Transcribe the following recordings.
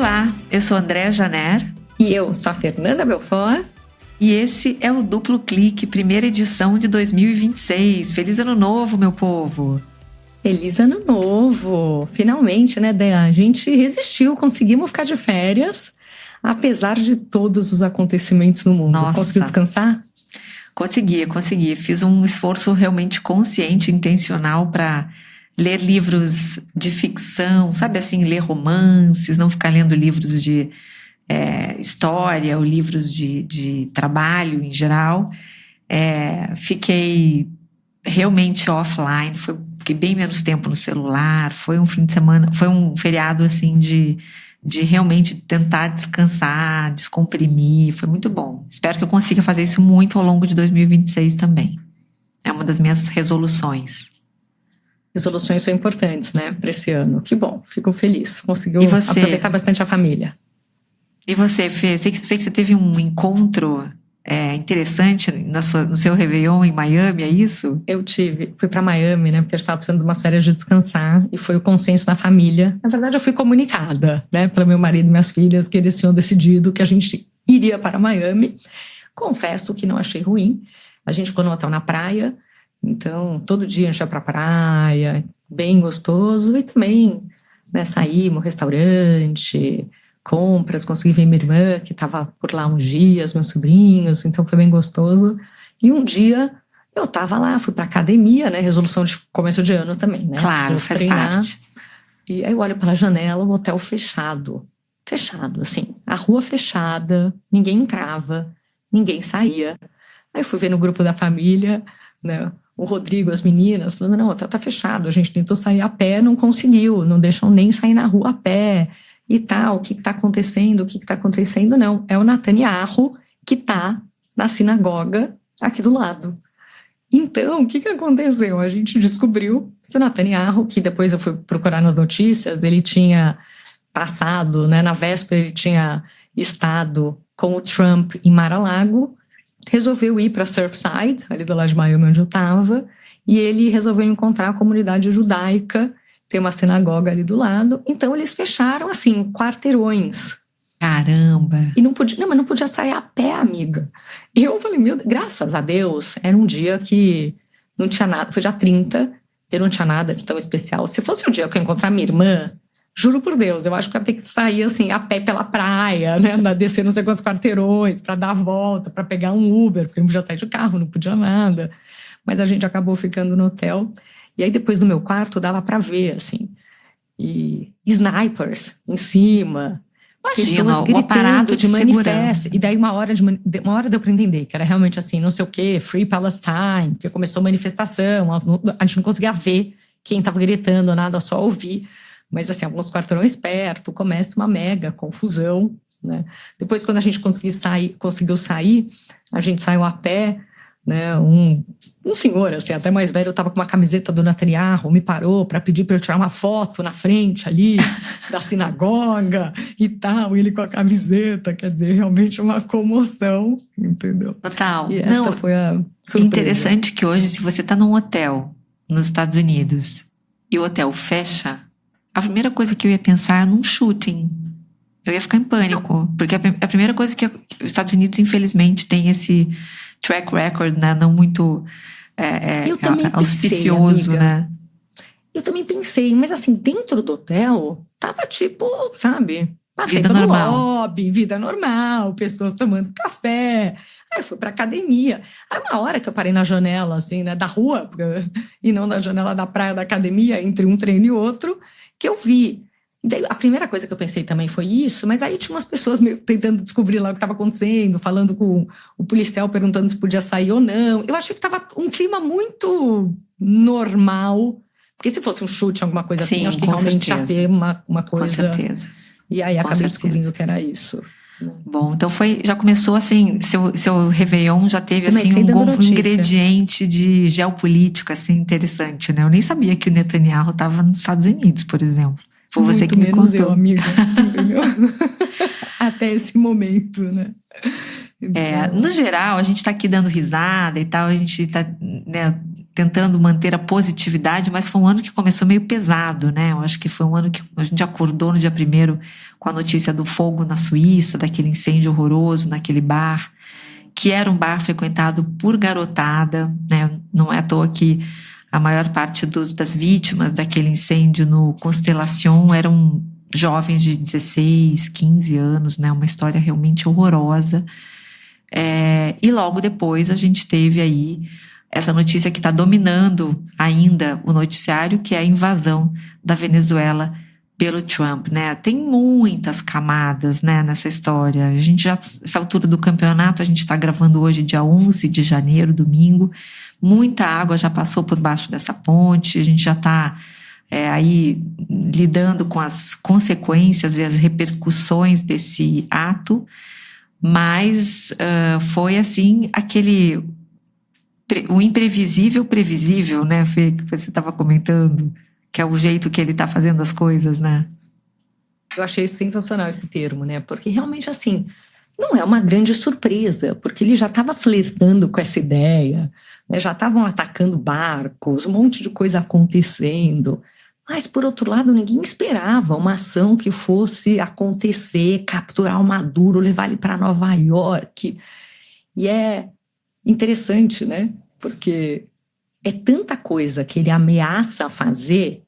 Olá, eu sou Andréa Janer. E eu sou a Fernanda Belfort. E esse é o Duplo Clique, primeira edição de 2026. Feliz Ano Novo, meu povo! Feliz Ano Novo! Finalmente, né, Dea? A gente resistiu, conseguimos ficar de férias, apesar de todos os acontecimentos no mundo. Nossa. Conseguiu descansar? Consegui. Fiz um esforço realmente consciente, intencional para ler livros de ficção, sabe assim, ler romances, não ficar lendo livros de história ou livros de trabalho em geral. Fiquei realmente offline, fiquei bem menos tempo no celular, foi um fim de semana, foi um feriado assim de realmente tentar descansar, descomprimir, foi muito bom. Espero que eu consiga fazer isso muito ao longo de 2026 também. É uma das minhas resoluções. Resoluções são importantes, né, para esse ano. Que bom, fico feliz. Conseguiu aproveitar bastante a família. E você, Fê? Sei que você teve um encontro interessante no seu Réveillon em Miami, é isso? Eu fui para Miami, né, porque eu estava precisando de umas férias de descansar, e foi o consenso da família. Na verdade, eu fui comunicada, né, para meu marido e minhas filhas, que eles tinham decidido que a gente iria para Miami. Confesso que não achei ruim. A gente ficou no hotel na praia, então todo dia a gente ia para a praia, bem gostoso, e também, né, saímos, restaurante, compras, consegui ver minha irmã, que estava por lá uns dias, meus sobrinhos, então foi bem gostoso. E um dia eu estava lá, fui para academia, né, resolução de começo de ano também, né? Claro, faz parte. E aí eu olho pela janela, o hotel fechado, assim, a rua fechada, ninguém entrava, ninguém saía. Aí fui ver no grupo da família, né, o Rodrigo, as meninas, falando, não, o hotel tá fechado, a gente tentou sair a pé, não conseguiu, não deixam nem sair na rua a pé. E tal, o que está acontecendo, não. É o Netanyahu que está na sinagoga aqui do lado. Então, o que aconteceu? A gente descobriu que o Netanyahu, que depois eu fui procurar nas notícias, ele tinha passado, né, na véspera ele tinha estado com o Trump em Mar-a-Lago, resolveu ir para Surfside, ali do lado de Miami onde eu estava, e ele resolveu encontrar a comunidade judaica. Tem uma sinagoga ali do lado. Então, eles fecharam, assim, quarteirões. Caramba! E não podia sair a pé, amiga. E eu falei, meu Deus, graças a Deus, era um dia que não tinha nada. Foi dia 30, eu não tinha nada de tão especial. Se fosse o dia que eu encontrar minha irmã, juro por Deus, eu acho que eu ia ter que sair, assim, a pé pela praia, né? Descer não sei quantos quarteirões, para dar a volta, para pegar um Uber, porque não podia sair de carro, não podia nada. Mas a gente acabou ficando no hotel. E aí depois no meu quarto dava pra ver, assim, e snipers em cima, imagina, pessoas gritando aparato de manifesto. E daí uma hora deu pra entender que era realmente assim, não sei o quê, Free Palestine, porque começou a manifestação, a gente não conseguia ver quem tava gritando, nada, só ouvir. Mas assim, alguns quarteirões perto, começa uma mega confusão, né? Depois quando a gente conseguiu sair, a gente saiu a pé, né, um senhor, assim, até mais velho, eu tava com uma camiseta do Netanyahu, me parou para pedir para eu tirar uma foto na frente ali da sinagoga e tal, ele com a camiseta, quer dizer, realmente uma comoção, entendeu? Total. E esta foi a surpresa. Interessante que hoje, se você tá num hotel nos Estados Unidos e o hotel fecha, a primeira coisa que eu ia pensar é num shooting. Eu ia ficar em pânico, porque a primeira coisa que os Estados Unidos, infelizmente, tem esse track record, né, não muito auspicioso, pensei, né? Eu também pensei, mas assim, dentro do hotel, tava tipo, sabe, passei vida pelo normal. lobby, vida normal, pessoas tomando café. Aí eu fui pra academia. Aí uma hora que eu parei na janela, assim, né, da rua, e não na janela da praia da academia, entre um treino e outro, que eu vi. E daí, a primeira coisa que eu pensei também foi isso, mas aí tinha umas pessoas meio tentando descobrir lá o que estava acontecendo, falando com o policial, perguntando se podia sair ou não. Eu achei que estava um clima muito normal, porque se fosse um chute, alguma coisa assim, acho que realmente ia ser uma coisa... Com certeza. E aí acabei descobrindo que era isso. Bom, então já começou assim, seu Réveillon já teve assim um ingrediente de geopolítica assim interessante, né? Eu nem sabia que o Netanyahu estava nos Estados Unidos, por exemplo. Foi você que me contou. Muito menos eu, amiga, entendeu? Até esse momento, né? Então... no geral, a gente tá aqui dando risada e tal, a gente tá, né, tentando manter a positividade, mas foi um ano que começou meio pesado, né? Eu acho que foi um ano que a gente acordou no dia 1º com a notícia do fogo na Suíça, daquele incêndio horroroso naquele bar, que era um bar frequentado por garotada, né? Não é à toa que a maior parte das vítimas daquele incêndio no Constellation eram jovens de 16, 15 anos, né? Uma história realmente horrorosa. E logo depois a gente teve aí essa notícia que está dominando ainda o noticiário, que é a invasão da Venezuela pelo Trump, né? Tem muitas camadas, né, nessa história. A gente já, essa altura do campeonato, a gente está gravando hoje, dia 11 de janeiro, domingo. Muita água já passou por baixo dessa ponte, a gente já está aí lidando com as consequências e as repercussões desse ato, mas foi assim, o imprevisível previsível, né, Fê, que você estava comentando, que é o jeito que ele está fazendo as coisas, né? Eu achei sensacional esse termo, né? Porque realmente, assim, não é uma grande surpresa, porque ele já estava flertando com essa ideia, né? Já estavam atacando barcos, um monte de coisa acontecendo. Mas, por outro lado, ninguém esperava uma ação que fosse acontecer, capturar o Maduro, levar ele para Nova York. E é interessante, né? Porque é tanta coisa que ele ameaça fazer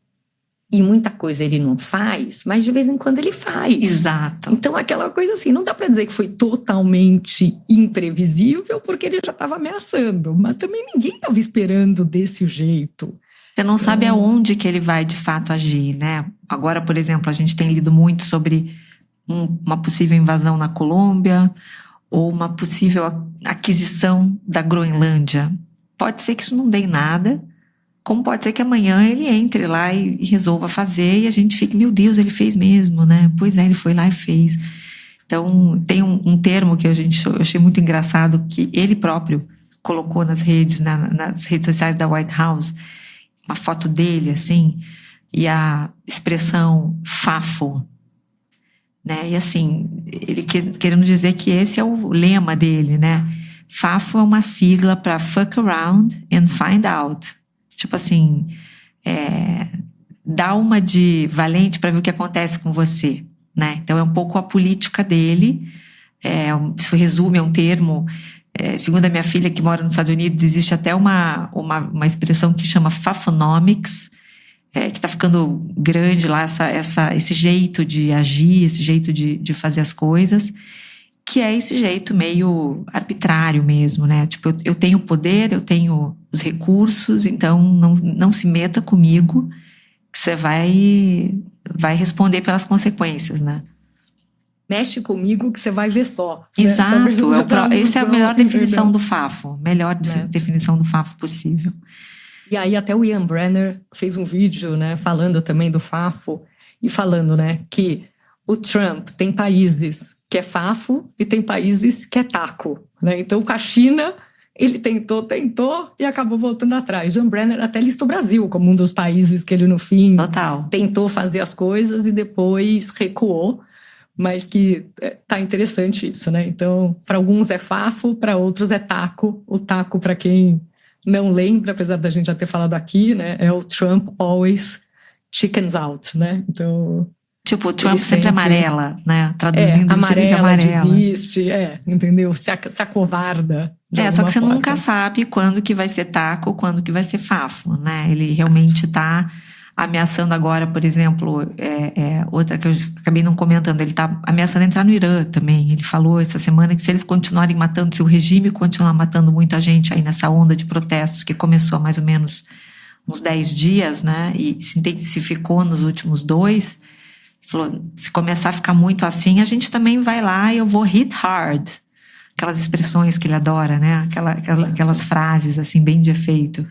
e muita coisa ele não faz, mas de vez em quando ele faz. Exato. Então, aquela coisa assim, não dá para dizer que foi totalmente imprevisível, porque ele já estava ameaçando, mas também ninguém estava esperando desse jeito. Você não sabe aonde que ele vai de fato agir, né? Agora, por exemplo, a gente tem lido muito sobre uma possível invasão na Colômbia ou uma possível aquisição da Groenlândia. Pode ser que isso não dê em nada, como pode ser que amanhã ele entre lá e resolva fazer e a gente fique, meu Deus, ele fez mesmo, né? Pois é, ele foi lá e fez. Então, tem um termo que eu achei muito engraçado, que ele próprio colocou nas redes sociais da White House, uma foto dele, assim, e a expressão fafo, né? E assim, ele querendo dizer que esse é o lema dele, né? Fafo é uma sigla para fuck around and find out. Tipo assim, dá uma de valente para ver o que acontece com você, né? Então é um pouco a política dele. Se resume a um termo, segundo a minha filha que mora nos Estados Unidos, existe até uma expressão que chama fafonomics, que está ficando grande lá, esse jeito de agir, esse jeito de fazer as coisas, que é esse jeito meio arbitrário mesmo, né? Tipo, eu tenho poder, eu tenho os recursos, então não se meta comigo, que você vai responder pelas consequências, né? Mexe comigo que você vai ver só. Exato, essa é a melhor definição do fafo, definição do fafo possível. E aí até o Ian Brenner fez um vídeo, né, falando também do fafo e falando, né, que o Trump tem países que é fafo e tem países que é taco, né? Então com a China ele tentou e acabou voltando atrás. Ian Brenner até listou o Brasil como um dos países que ele no fim tentou fazer as coisas e depois recuou. Mas que tá interessante isso, né? Então, para alguns é fafo, para outros é taco. O taco, para quem não lembra, apesar da gente já ter falado aqui, né? É o Trump always chickens out, né? Então... Tipo, o Trump sempre amarela, né? Traduzindo, amarela, desiste, entendeu? Se acovarda. Só que você nunca sabe quando que vai ser taco, quando que vai ser fafo, né? Ele realmente tá ameaçando agora, por exemplo, outra que eu acabei não comentando, ele está ameaçando entrar no Irã também. Ele falou essa semana que se eles continuarem matando, se o regime continuar matando muita gente aí nessa onda de protestos que começou há mais ou menos uns 10 dias, né, e se intensificou nos últimos 2, ele falou, se começar a ficar muito assim, a gente também vai lá e eu vou hit hard. Aquelas expressões que ele adora, né, aquelas frases assim, bem de efeito.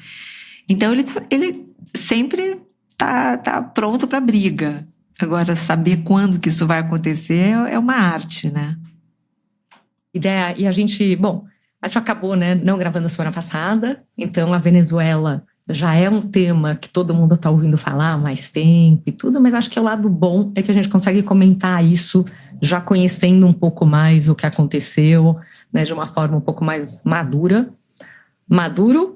Então ele sempre tá pronto para briga. Agora, saber quando que isso vai acontecer é uma arte, né? E a gente acabou, né, não gravando a semana passada, então a Venezuela já é um tema que todo mundo tá ouvindo falar há mais tempo e tudo, mas acho que o lado bom é que a gente consegue comentar isso já conhecendo um pouco mais o que aconteceu, né, de uma forma um pouco mais madura. Madura,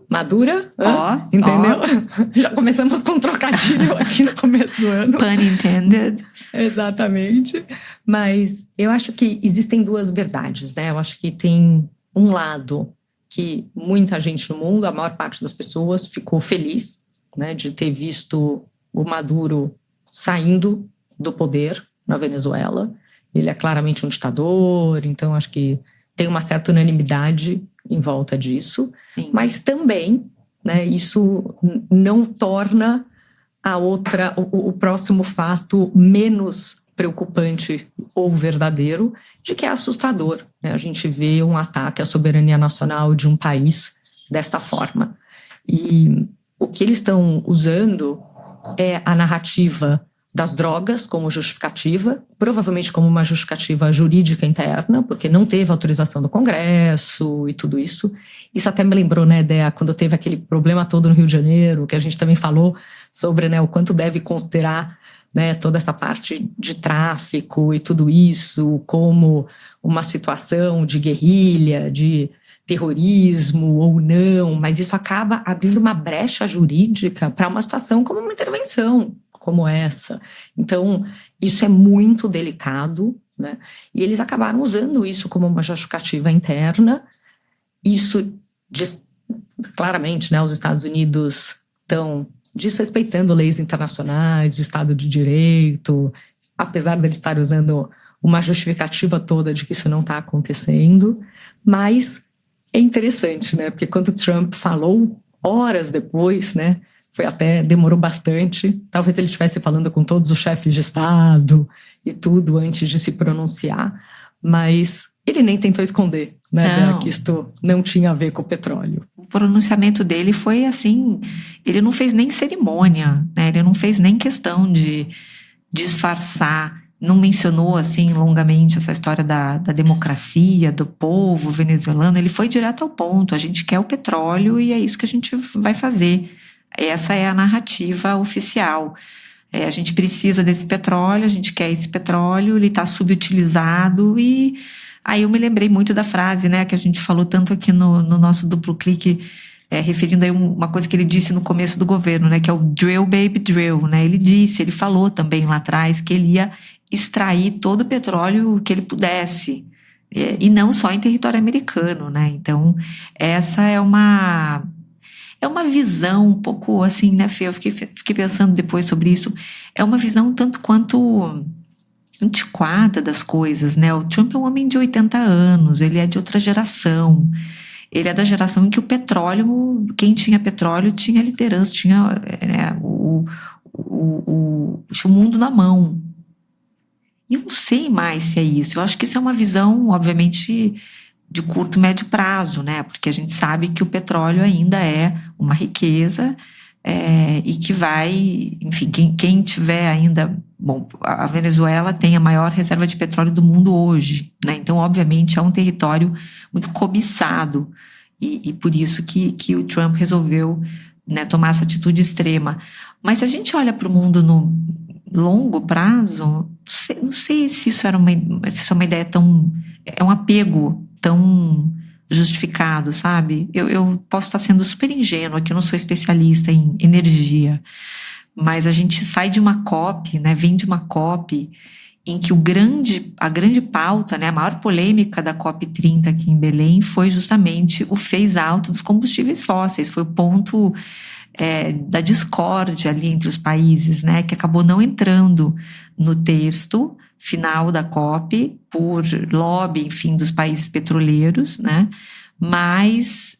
entendeu? Já começamos com um trocadilho aqui no começo do ano. Pun intended. Exatamente. Mas eu acho que existem duas verdades, né? Eu acho que tem um lado que muita gente no mundo, a maior parte das pessoas, ficou feliz, né, de ter visto o Maduro saindo do poder na Venezuela. Ele é claramente um ditador, então acho que tem uma certa unanimidade em volta disso. Sim. Mas também, né, isso não torna o próximo fato menos preocupante ou verdadeiro, de que é assustador, né? A gente vê um ataque à soberania nacional de um país desta forma. E o que eles estão usando é a narrativa das drogas como justificativa, provavelmente como uma justificativa jurídica interna, porque não teve autorização do Congresso e tudo isso. Isso até me lembrou, né, Dea, quando teve aquele problema todo no Rio de Janeiro, que a gente também falou sobre, né, o quanto deve considerar, né, toda essa parte de tráfico e tudo isso como uma situação de guerrilha, de terrorismo ou não, mas isso acaba abrindo uma brecha jurídica para uma situação como uma intervenção como essa. Então, isso é muito delicado, né? E eles acabaram usando isso como uma justificativa interna. Isso diz claramente, né, os Estados Unidos estão desrespeitando leis internacionais, de Estado de Direito, apesar deles estarem usando uma justificativa toda de que isso não está acontecendo. Mas é interessante, né? Porque quando o Trump falou, horas depois, né? Demorou bastante. Talvez ele estivesse falando com todos os chefes de Estado e tudo antes de se pronunciar, mas ele nem tentou esconder, né? Que isto não tinha a ver com o petróleo. O pronunciamento dele foi assim, ele não fez nem cerimônia, né? Ele não fez nem questão de disfarçar, não mencionou assim longamente essa história da democracia, do povo venezuelano. Ele foi direto ao ponto: a gente quer o petróleo e é isso que a gente vai fazer. Essa é a narrativa oficial. A gente precisa desse petróleo, a gente quer esse petróleo, ele está subutilizado. E aí eu me lembrei muito da frase, né, que a gente falou tanto aqui no nosso duplo clique, referindo a uma coisa que ele disse no começo do governo, né, que é o drill baby drill, né? Ele falou também lá atrás que ele ia extrair todo o petróleo que ele pudesse, e não só em território americano, né? Então essa é uma visão um pouco assim, né, Fê? Eu fiquei pensando depois sobre isso. É uma visão tanto quanto antiquada das coisas, né? O Trump é um homem de 80 anos, ele é de outra geração. Ele é da geração em que o petróleo, quem tinha petróleo tinha liderança, tinha, né, tinha o mundo na mão. E eu não sei mais se é isso. Eu acho que isso é uma visão, obviamente, de curto e médio prazo, né? Porque a gente sabe que o petróleo ainda é uma riqueza, e que vai, enfim, quem tiver ainda... Bom, a Venezuela tem a maior reserva de petróleo do mundo hoje, né? Então, obviamente, é um território muito cobiçado, e por isso que o Trump resolveu, né, tomar essa atitude extrema. Mas se a gente olha para o mundo no longo prazo, não sei se isso é uma ideia tão... É um apego tão justificado, sabe? Eu posso estar sendo super ingênua, que eu não sou especialista em energia, mas a gente sai de uma COP, né? Vem de uma COP em que a grande pauta, né? A maior polêmica da COP30 aqui em Belém foi justamente o phase out dos combustíveis fósseis. Foi o ponto da discórdia ali entre os países, né? Que acabou não entrando no texto final da COP por lobby, enfim, dos países petroleiros, né? Mas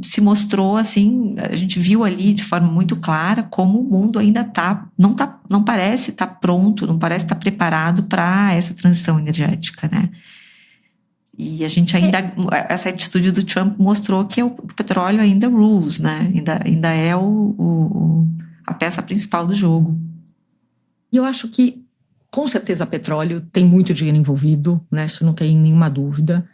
se mostrou assim, a gente viu ali de forma muito clara como o mundo ainda não parece estar pronto, não parece estar preparado para essa transição energética, né? E a gente ainda, essa atitude do Trump mostrou que o petróleo ainda rules, né? Ainda é a peça principal do jogo. E eu acho que, com certeza, petróleo tem muito dinheiro envolvido, né? Isso não tem nenhuma dúvida.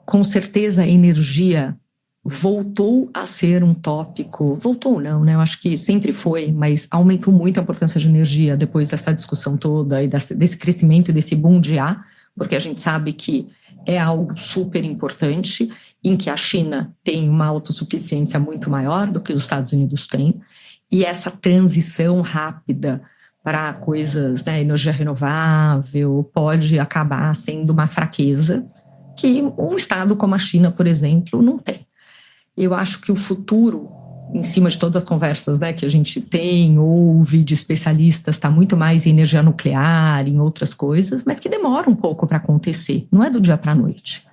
Com certeza, a energia voltou a ser um tópico. Voltou não, né? Eu acho que sempre foi, mas aumentou muito a importância de energia depois dessa discussão toda e desse crescimento e desse boom de ar, porque a gente sabe que é algo super importante, em que a China tem uma autossuficiência muito maior do que os Estados Unidos têm, e essa transição rápida para coisas, né, energia renovável, pode acabar sendo uma fraqueza que um estado como a China, por exemplo, não tem. Eu acho que o futuro, em cima de todas as conversas, né, que a gente tem, ouve de especialistas, está muito mais em energia nuclear, em outras coisas, mas que demora um pouco para acontecer, não é do dia para a noite.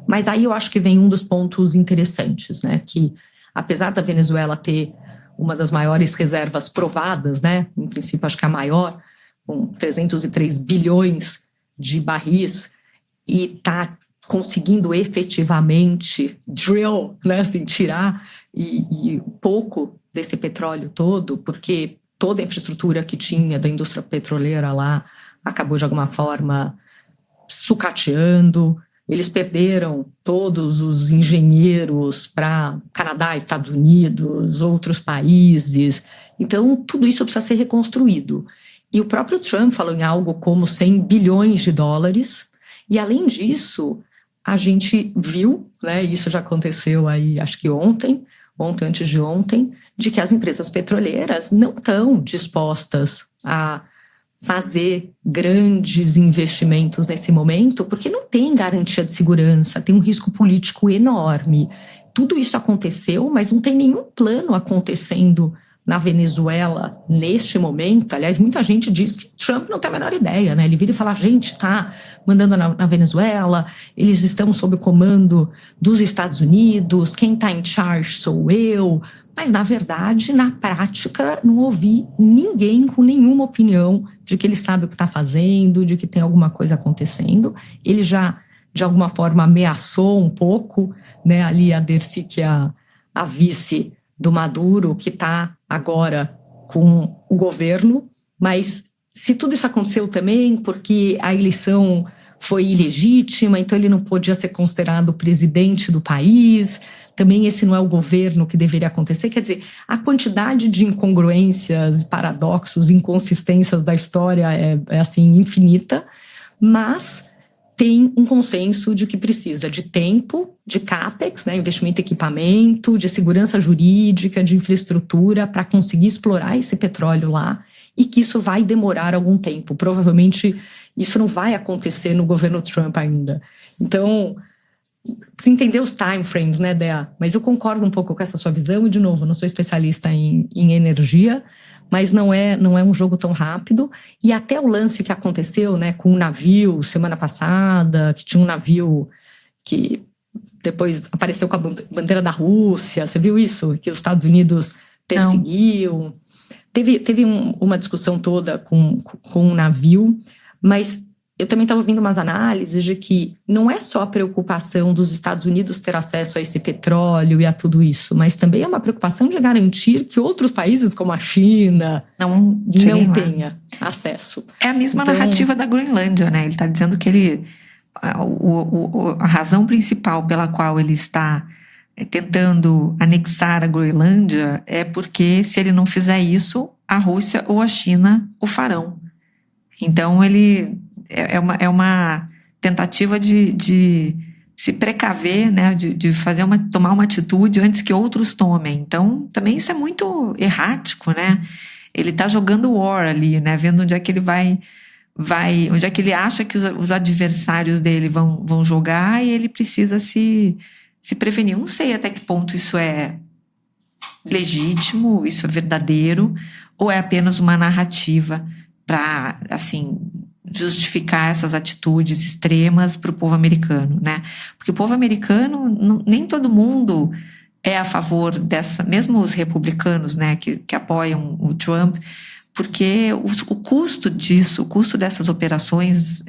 Mas aí eu acho que vem um dos pontos interessantes, né, que apesar da Venezuela ter uma das maiores reservas provadas, né, em princípio acho que a maior, com 303 bilhões de barris, e está conseguindo efetivamente drill, né, assim, tirar e pouco desse petróleo todo, porque toda a infraestrutura que tinha da indústria petroleira lá acabou de alguma forma sucateando. Eles perderam todos os engenheiros para Canadá, Estados Unidos, outros países. Então, tudo isso precisa ser reconstruído. E o próprio Trump falou em algo como 100 bilhões de dólares. E, além disso, a gente viu, né, isso já aconteceu aí, acho que ontem, antes de ontem, de que as empresas petroleiras não estão dispostas a fazer grandes investimentos nesse momento, porque não tem garantia de segurança, tem um risco político enorme. Tudo isso aconteceu, mas não tem nenhum plano acontecendo na Venezuela neste momento. Aliás, muita gente diz que Trump não tem a menor ideia, né? Ele vira e fala, a gente está mandando na Venezuela, eles estão sob o comando dos Estados Unidos, quem está em charge sou eu. Mas, na verdade, na prática, não ouvi ninguém com nenhuma opinião de que ele sabe o que está fazendo, de que tem alguma coisa acontecendo. Ele já, de alguma forma, ameaçou um pouco, né, ali a Dercy, que é a vice do Maduro, que está agora com o governo. Mas se tudo isso aconteceu também porque a eleição foi ilegítima, então ele não podia ser considerado presidente do país, também esse não é o governo que deveria acontecer. Quer dizer, a quantidade de incongruências, paradoxos, inconsistências da história é assim, infinita, mas tem um consenso de que precisa de tempo, de CAPEX, né, investimento em equipamento, de segurança jurídica, de infraestrutura para conseguir explorar esse petróleo lá, e que isso vai demorar algum tempo. Provavelmente isso não vai acontecer no governo Trump ainda. Então, você entendeu os timeframes, né, Dea? Mas eu concordo um pouco com essa sua visão, e de novo, não sou especialista em energia, mas não é um jogo tão rápido. E até o lance que aconteceu, né, com o navio semana passada, que tinha um navio que depois apareceu com a bandeira da Rússia, você viu isso? Que os Estados Unidos perseguiam. Teve uma discussão toda com o navio, mas eu também estava ouvindo umas análises de que não é só a preocupação dos Estados Unidos ter acesso a esse petróleo e a tudo isso, mas também é uma preocupação de garantir que outros países, como a China, não tenha acesso. É a mesma narrativa da Groenlândia, né? Ele está dizendo que a razão principal pela qual ele está tentando anexar a Groenlândia é porque, se ele não fizer isso, a Rússia ou a China o farão. Então, ele é uma tentativa de se precaver, né, de tomar uma atitude antes que outros tomem. Então, também isso é muito errático, né? Ele está jogando war ali, né, vendo onde é que ele vai, onde é que ele acha que os adversários dele vão jogar, e ele precisa se prevenir. Eu não sei até que ponto isso é legítimo, isso é verdadeiro, ou é apenas uma narrativa para, assim, justificar essas atitudes extremas para o povo americano, né? Porque o povo americano, nem todo mundo é a favor dessa, mesmo os republicanos, né, que apoiam o Trump, porque o custo disso, o custo dessas operações,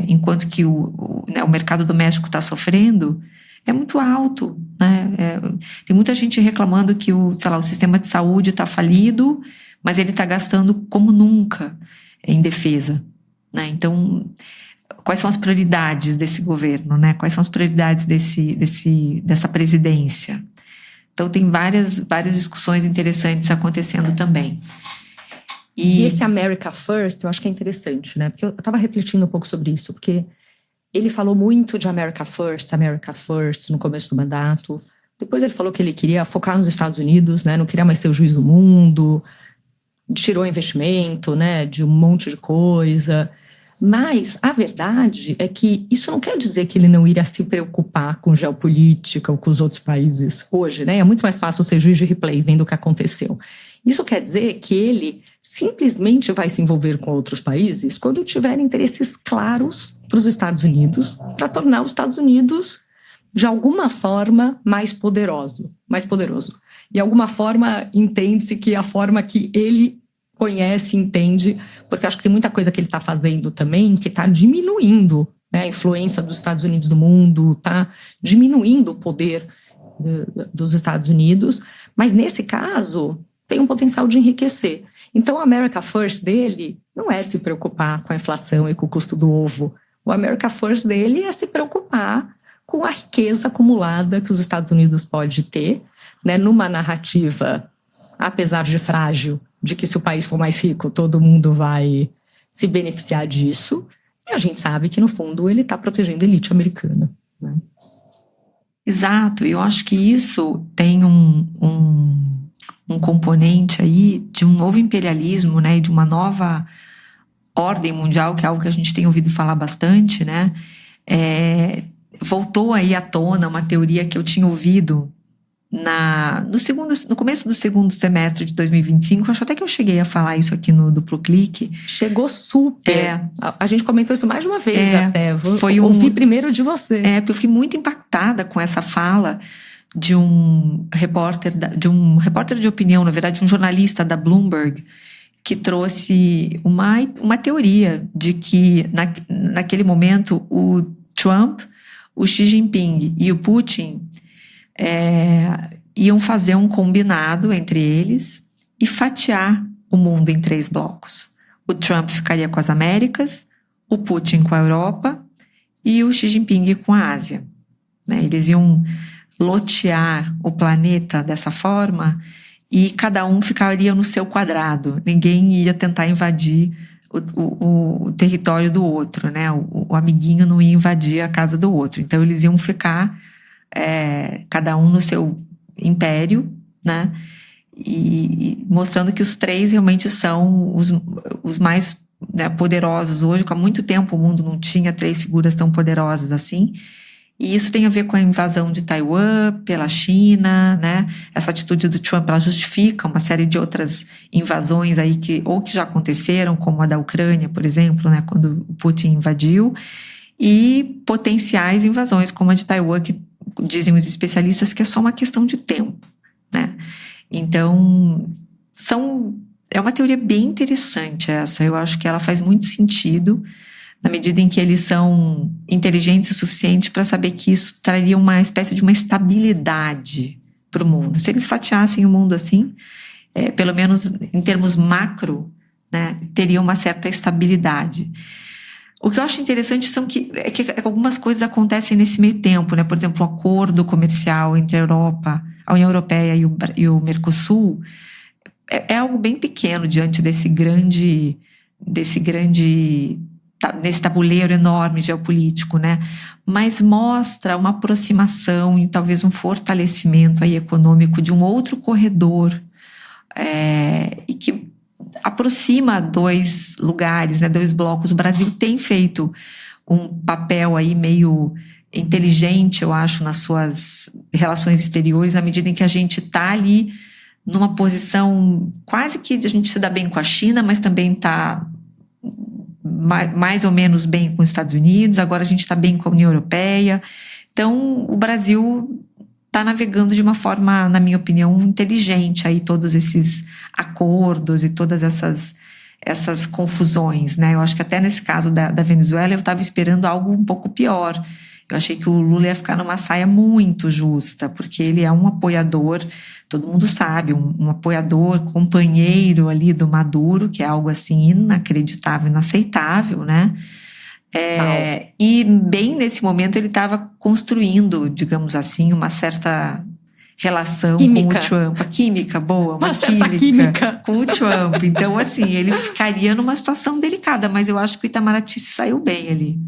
enquanto que o mercado doméstico está sofrendo, é muito alto, né? Tem muita gente reclamando que o sistema de saúde está falido, mas ele está gastando como nunca em defesa, né? Então, quais são as prioridades desse governo, né? Quais são as prioridades dessa presidência? Então, tem várias discussões interessantes acontecendo também. E esse America First, eu acho que é interessante, né? Porque eu estava refletindo um pouco sobre isso, porque Ele falou muito de America First no começo do mandato. Depois ele falou que ele queria focar nos Estados Unidos, né? Não queria mais ser o juiz do mundo. Tirou investimento, né? De um monte de coisa. Mas a verdade é que isso não quer dizer que ele não iria se preocupar com geopolítica ou com os outros países hoje, né? É muito mais fácil ser juiz de replay vendo o que aconteceu. Isso quer dizer que ele simplesmente vai se envolver com outros países quando tiver interesses claros para os Estados Unidos, para tornar os Estados Unidos, de alguma forma, mais poderoso. De alguma forma, entende-se que a forma que ele conhece, entende, porque acho que tem muita coisa que ele está fazendo também que está diminuindo, né, a influência dos Estados Unidos no mundo, está diminuindo o poder dos Estados Unidos, mas nesse caso tem um potencial de enriquecer. Então, o America First dele não é se preocupar com a inflação e com o custo do ovo. O America First dele é se preocupar com a riqueza acumulada que os Estados Unidos pode ter, né, numa narrativa, apesar de frágil, de que se o país for mais rico, todo mundo vai se beneficiar disso. E a gente sabe que, no fundo, ele está protegendo a elite americana, né? Exato, eu acho que isso tem um componente aí de um novo imperialismo, né, e de uma nova ordem mundial, que é algo que a gente tem ouvido falar bastante, né? Voltou aí à tona uma teoria que eu tinha ouvido no começo do segundo semestre de 2025, acho até que eu cheguei a falar isso aqui no Duplo Clique. Chegou super. A gente comentou isso mais de uma vez até. Ouvi primeiro de você. Porque eu fiquei muito impactada com essa fala de um repórter de opinião, na verdade, um jornalista da Bloomberg, que trouxe uma teoria de que naquele momento o Trump, o Xi Jinping e o Putin iam fazer um combinado entre eles e fatiar o mundo em 3 blocos. O Trump ficaria com as Américas, o Putin com a Europa e o Xi Jinping com a Ásia. Eles iam lotear o planeta dessa forma e cada um ficaria no seu quadrado. Ninguém ia tentar invadir o território do outro, né? O amiguinho não ia invadir a casa do outro. Então eles iam ficar cada um no seu império, né? E mostrando que os 3 realmente são os mais, né, poderosos hoje. Há muito tempo o mundo não tinha 3 figuras tão poderosas assim. E isso tem a ver com a invasão de Taiwan pela China, né? Essa atitude do Trump, ela justifica uma série de outras invasões aí que já aconteceram, como a da Ucrânia, por exemplo, né? Quando o Putin invadiu, e potenciais invasões, como a de Taiwan, que dizem os especialistas que é só uma questão de tempo, né? Então, é uma teoria bem interessante essa. Eu acho que ela faz muito sentido, na medida em que eles são inteligentes o suficiente para saber que isso traria uma espécie de uma estabilidade para o mundo. Se eles fatiassem o mundo assim, pelo menos em termos macro, né, teria uma certa estabilidade. O que eu acho interessante é que algumas coisas acontecem nesse meio tempo, né? Por exemplo, o acordo comercial entre a União Europeia e o Mercosul é algo bem pequeno diante nesse tabuleiro enorme geopolítico, né? Mas mostra uma aproximação e talvez um fortalecimento aí econômico de um outro corredor, e que aproxima 2 lugares, né, 2 blocos. O Brasil tem feito um papel aí meio inteligente, eu acho, nas suas relações exteriores, na medida em que a gente está ali numa posição quase que a gente se dá bem com a China, mas também está mais ou menos bem com os Estados Unidos, agora a gente está bem com a União Europeia. Então, o Brasil está navegando de uma forma, na minha opinião, inteligente aí todos esses acordos e todas essas confusões, né? Eu acho que até nesse caso da Venezuela eu estava esperando algo um pouco pior. Eu achei que o Lula ia ficar numa saia muito justa, porque ele é um apoiador, todo mundo sabe, um apoiador, companheiro ali do Maduro, que é algo assim inacreditável, inaceitável, né? E bem nesse momento ele estava construindo, digamos assim, uma certa relação química. Com o Trump. A química, boa, uma química com o Trump. Então, assim, ele ficaria numa situação delicada, mas eu acho que o Itamaraty se saiu bem ali.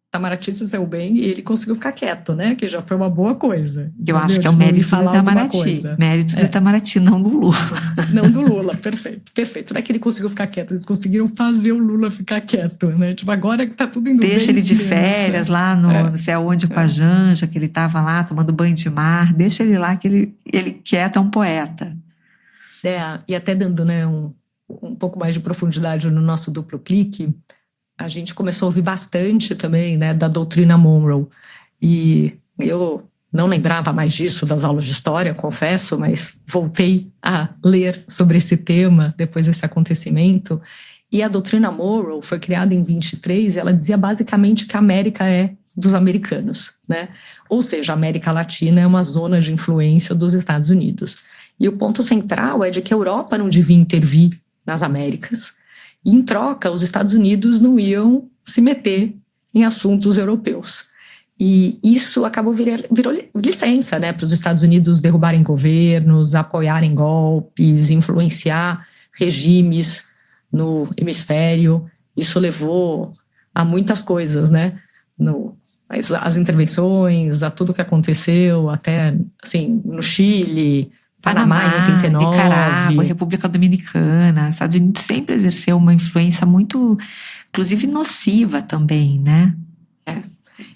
Itamaraty se saiu bem e ele conseguiu ficar quieto, né? Que já foi uma boa coisa. Eu acho que é o mérito do Itamaraty. Mérito do Itamaraty, não do Lula. Não do Lula, perfeito, perfeito. Não é que ele conseguiu ficar quieto, eles conseguiram fazer o Lula ficar quieto, né? Tipo, agora que tá tudo indo bem. Deixa ele de férias, né? Lá no não sei aonde com a Janja, que ele tava lá tomando banho de mar. Deixa ele lá, que ele quieto é um poeta. E até dando, né, um pouco mais de profundidade no nosso duplo clique, a gente começou a ouvir bastante também, né, da doutrina Monroe. E eu não lembrava mais disso das aulas de história, confesso, mas voltei a ler sobre esse tema depois desse acontecimento. E a doutrina Monroe foi criada em 23, e ela dizia basicamente que a América é dos americanos, né? Ou seja, a América Latina é uma zona de influência dos Estados Unidos. E o ponto central é de que a Europa não devia intervir nas Américas, e em troca os Estados Unidos não iam se meter em assuntos europeus. E isso acabou virou licença, né, para os Estados Unidos derrubarem governos, apoiarem golpes, influenciar regimes no hemisfério. Isso levou a muitas coisas, né? As intervenções, a tudo que aconteceu, até assim, no Chile, Panamá em 89. Nicarágua, República Dominicana. Os Estados Unidos sempre exerceu uma influência muito, inclusive, nociva também, né?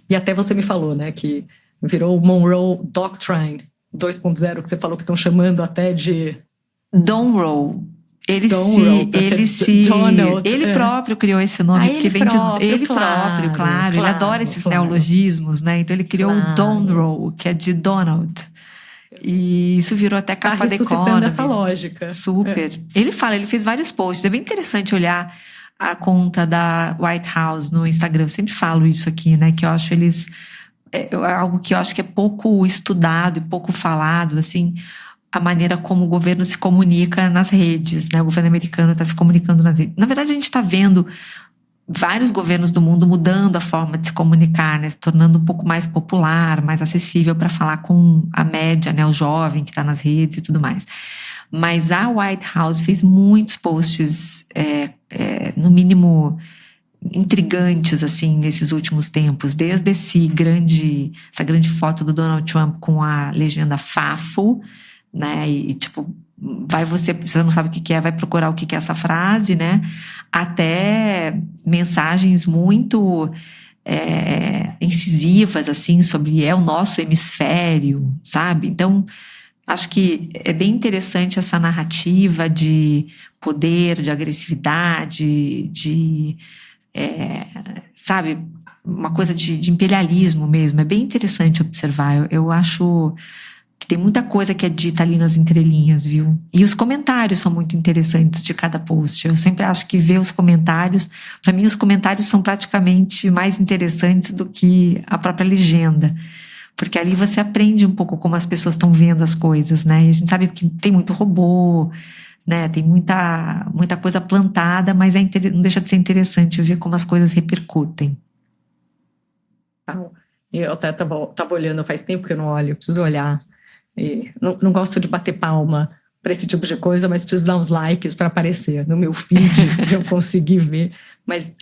E até você me falou, né, que virou o Monroe Doctrine 2.0, que você falou que estão chamando até de... Donroe. Ele próprio criou esse nome, porque vem de ele próprio, claro. Ele adora esses neologismos, né? Então ele criou o Donroe, que é de Donald. E isso virou até capa da Economist. Essa lógica. Super. Ele fez vários posts. É bem interessante olhar a conta da White House no Instagram. Eu sempre falo isso aqui, né? Que eu acho algo que eu acho que é pouco estudado e pouco falado, assim, a maneira como o governo se comunica nas redes, né? O governo americano está se comunicando nas redes. Na verdade, a gente está vendo vários governos do mundo mudando a forma de se comunicar, né? Se tornando um pouco mais popular, mais acessível para falar com a média, né? O jovem que está nas redes e tudo mais. Mas a White House fez muitos posts, no mínimo, intrigantes, assim, nesses últimos tempos. Desde essa grande foto do Donald Trump com a legenda Fafo, né? E tipo, você não sabe o que é, vai procurar o que é essa frase, né? Até mensagens muito incisivas, assim, sobre o nosso hemisfério, sabe? Então, acho que é bem interessante essa narrativa de poder, de agressividade, sabe, uma coisa de imperialismo mesmo. É bem interessante observar. Eu acho que tem muita coisa que é dita ali nas entrelinhas, viu? E os comentários são muito interessantes de cada post. Eu sempre acho que ver os comentários, para mim os comentários são praticamente mais interessantes do que a própria legenda. Porque ali você aprende um pouco como as pessoas estão vendo as coisas, né? E a gente sabe que tem muito robô, né? Tem muita coisa plantada, mas não deixa de ser interessante ver como as coisas repercutem. Eu até tava olhando, faz tempo que eu não olho, eu preciso olhar. E não gosto de bater palma para esse tipo de coisa, mas preciso dar uns likes para aparecer no meu feed, eu conseguir ver. Mas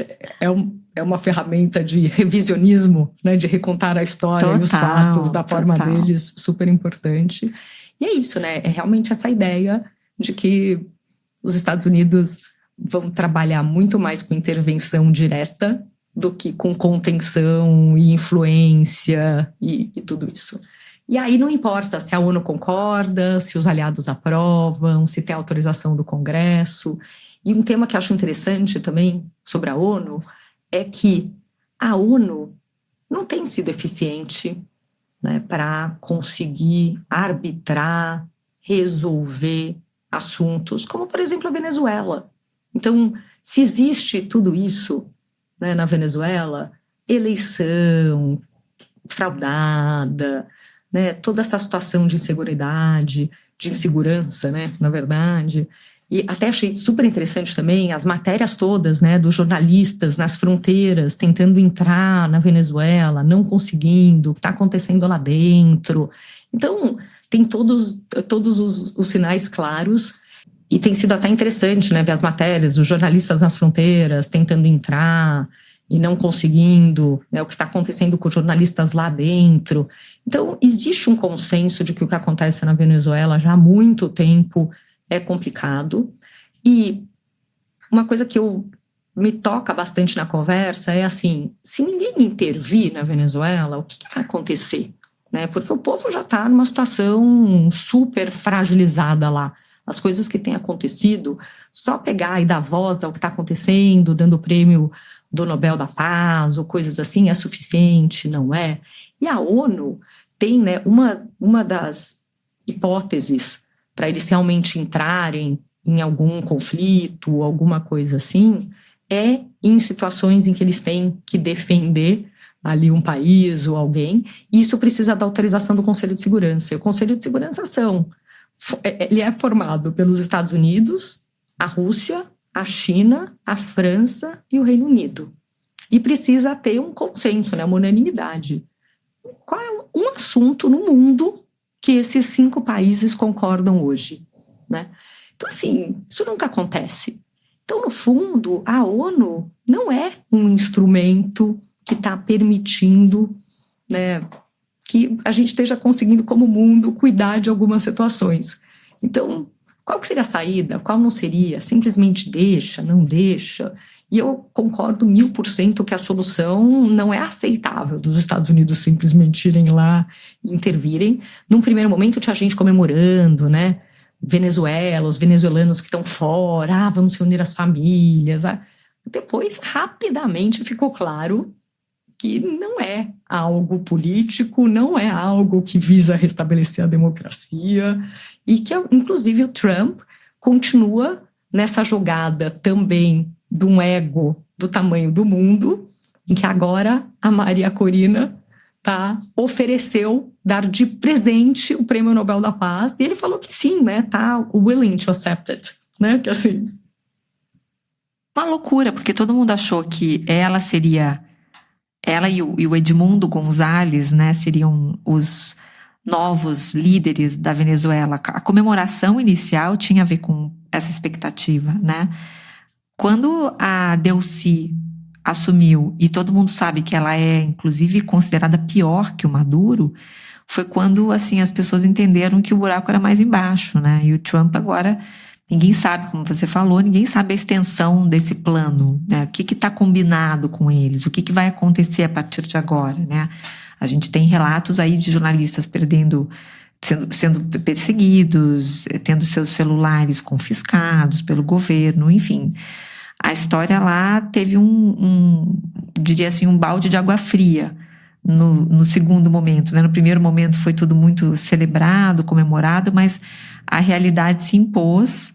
é uma ferramenta de revisionismo, né, de recontar a história e os fatos da forma deles, super importante. E é isso, né? É realmente essa ideia de que os Estados Unidos vão trabalhar muito mais com intervenção direta do que com contenção e influência e tudo isso. E aí não importa se a ONU concorda, se os aliados aprovam, se tem autorização do Congresso. E um tema que eu acho interessante também sobre a ONU é que a ONU não tem sido eficiente, né, para conseguir arbitrar, resolver assuntos, como, por exemplo, a Venezuela. Então, se existe tudo isso, né, na Venezuela, eleição fraudada, né, toda essa situação de inseguridade, de insegurança, né, na verdade. E até achei super interessante também as matérias todas, né, dos jornalistas nas fronteiras, tentando entrar na Venezuela, não conseguindo, o que está acontecendo lá dentro. Então, tem todos os sinais claros, e tem sido até interessante, né, ver as matérias, os jornalistas nas fronteiras tentando entrar, e não conseguindo, né, o que está acontecendo com jornalistas lá dentro. Então, existe um consenso de que o que acontece na Venezuela já há muito tempo é complicado. E uma coisa que me toca bastante na conversa é assim, se ninguém intervir na Venezuela, o que vai acontecer? Né? Porque o povo já está numa situação super fragilizada lá. As coisas que têm acontecido, só pegar e dar voz ao que está acontecendo, dando o prêmio do Nobel da Paz ou coisas assim, é suficiente, não é? E a ONU tem, né, uma das hipóteses para eles realmente entrarem em algum conflito, alguma coisa assim, é em situações em que eles têm que defender ali um país ou alguém, e isso precisa da autorização do Conselho de Segurança. E o Conselho de Segurança ele é formado pelos Estados Unidos, a Rússia, a China, a França e o Reino Unido. E precisa ter um consenso, né, uma unanimidade. Qual é um assunto no mundo que esses 5 países concordam hoje, né? Então, assim, isso nunca acontece. Então, no fundo, a ONU não é um instrumento que está permitindo, né, que a gente esteja conseguindo, como mundo, cuidar de algumas situações. Então, qual que seria a saída? Qual não seria? Simplesmente deixa, não deixa? E eu concordo 1000% que a solução não é aceitável dos Estados Unidos simplesmente irem lá e intervirem. Num primeiro momento tinha gente comemorando, né? Venezuela, os venezuelanos que estão fora, vamos reunir as famílias. Depois, rapidamente, ficou claro que não é algo político, não é algo que visa restabelecer a democracia e que, inclusive, o Trump continua nessa jogada também de um ego do tamanho do mundo, em que agora a Maria Corina ofereceu dar de presente o Prêmio Nobel da Paz, e ele falou que sim, né, tá willing to accept it, né, que assim... Uma loucura, porque todo mundo achou que ela e o Edmundo Gonzalez, né, seriam os novos líderes da Venezuela. A comemoração inicial tinha a ver com essa expectativa, né? Quando a Delcy assumiu, e todo mundo sabe que ela é, inclusive, considerada pior que o Maduro, foi quando, assim, as pessoas entenderam que o buraco era mais embaixo, né? E o Trump agora, ninguém sabe, como você falou, ninguém sabe a extensão desse plano, né? O que está combinado com eles, o que vai acontecer a partir de agora, né? A gente tem relatos aí de jornalistas sendo perseguidos, tendo seus celulares confiscados pelo governo, enfim. A história lá teve diria assim, um balde de água fria no segundo momento, né? No primeiro momento foi tudo muito celebrado, comemorado, mas a realidade se impôs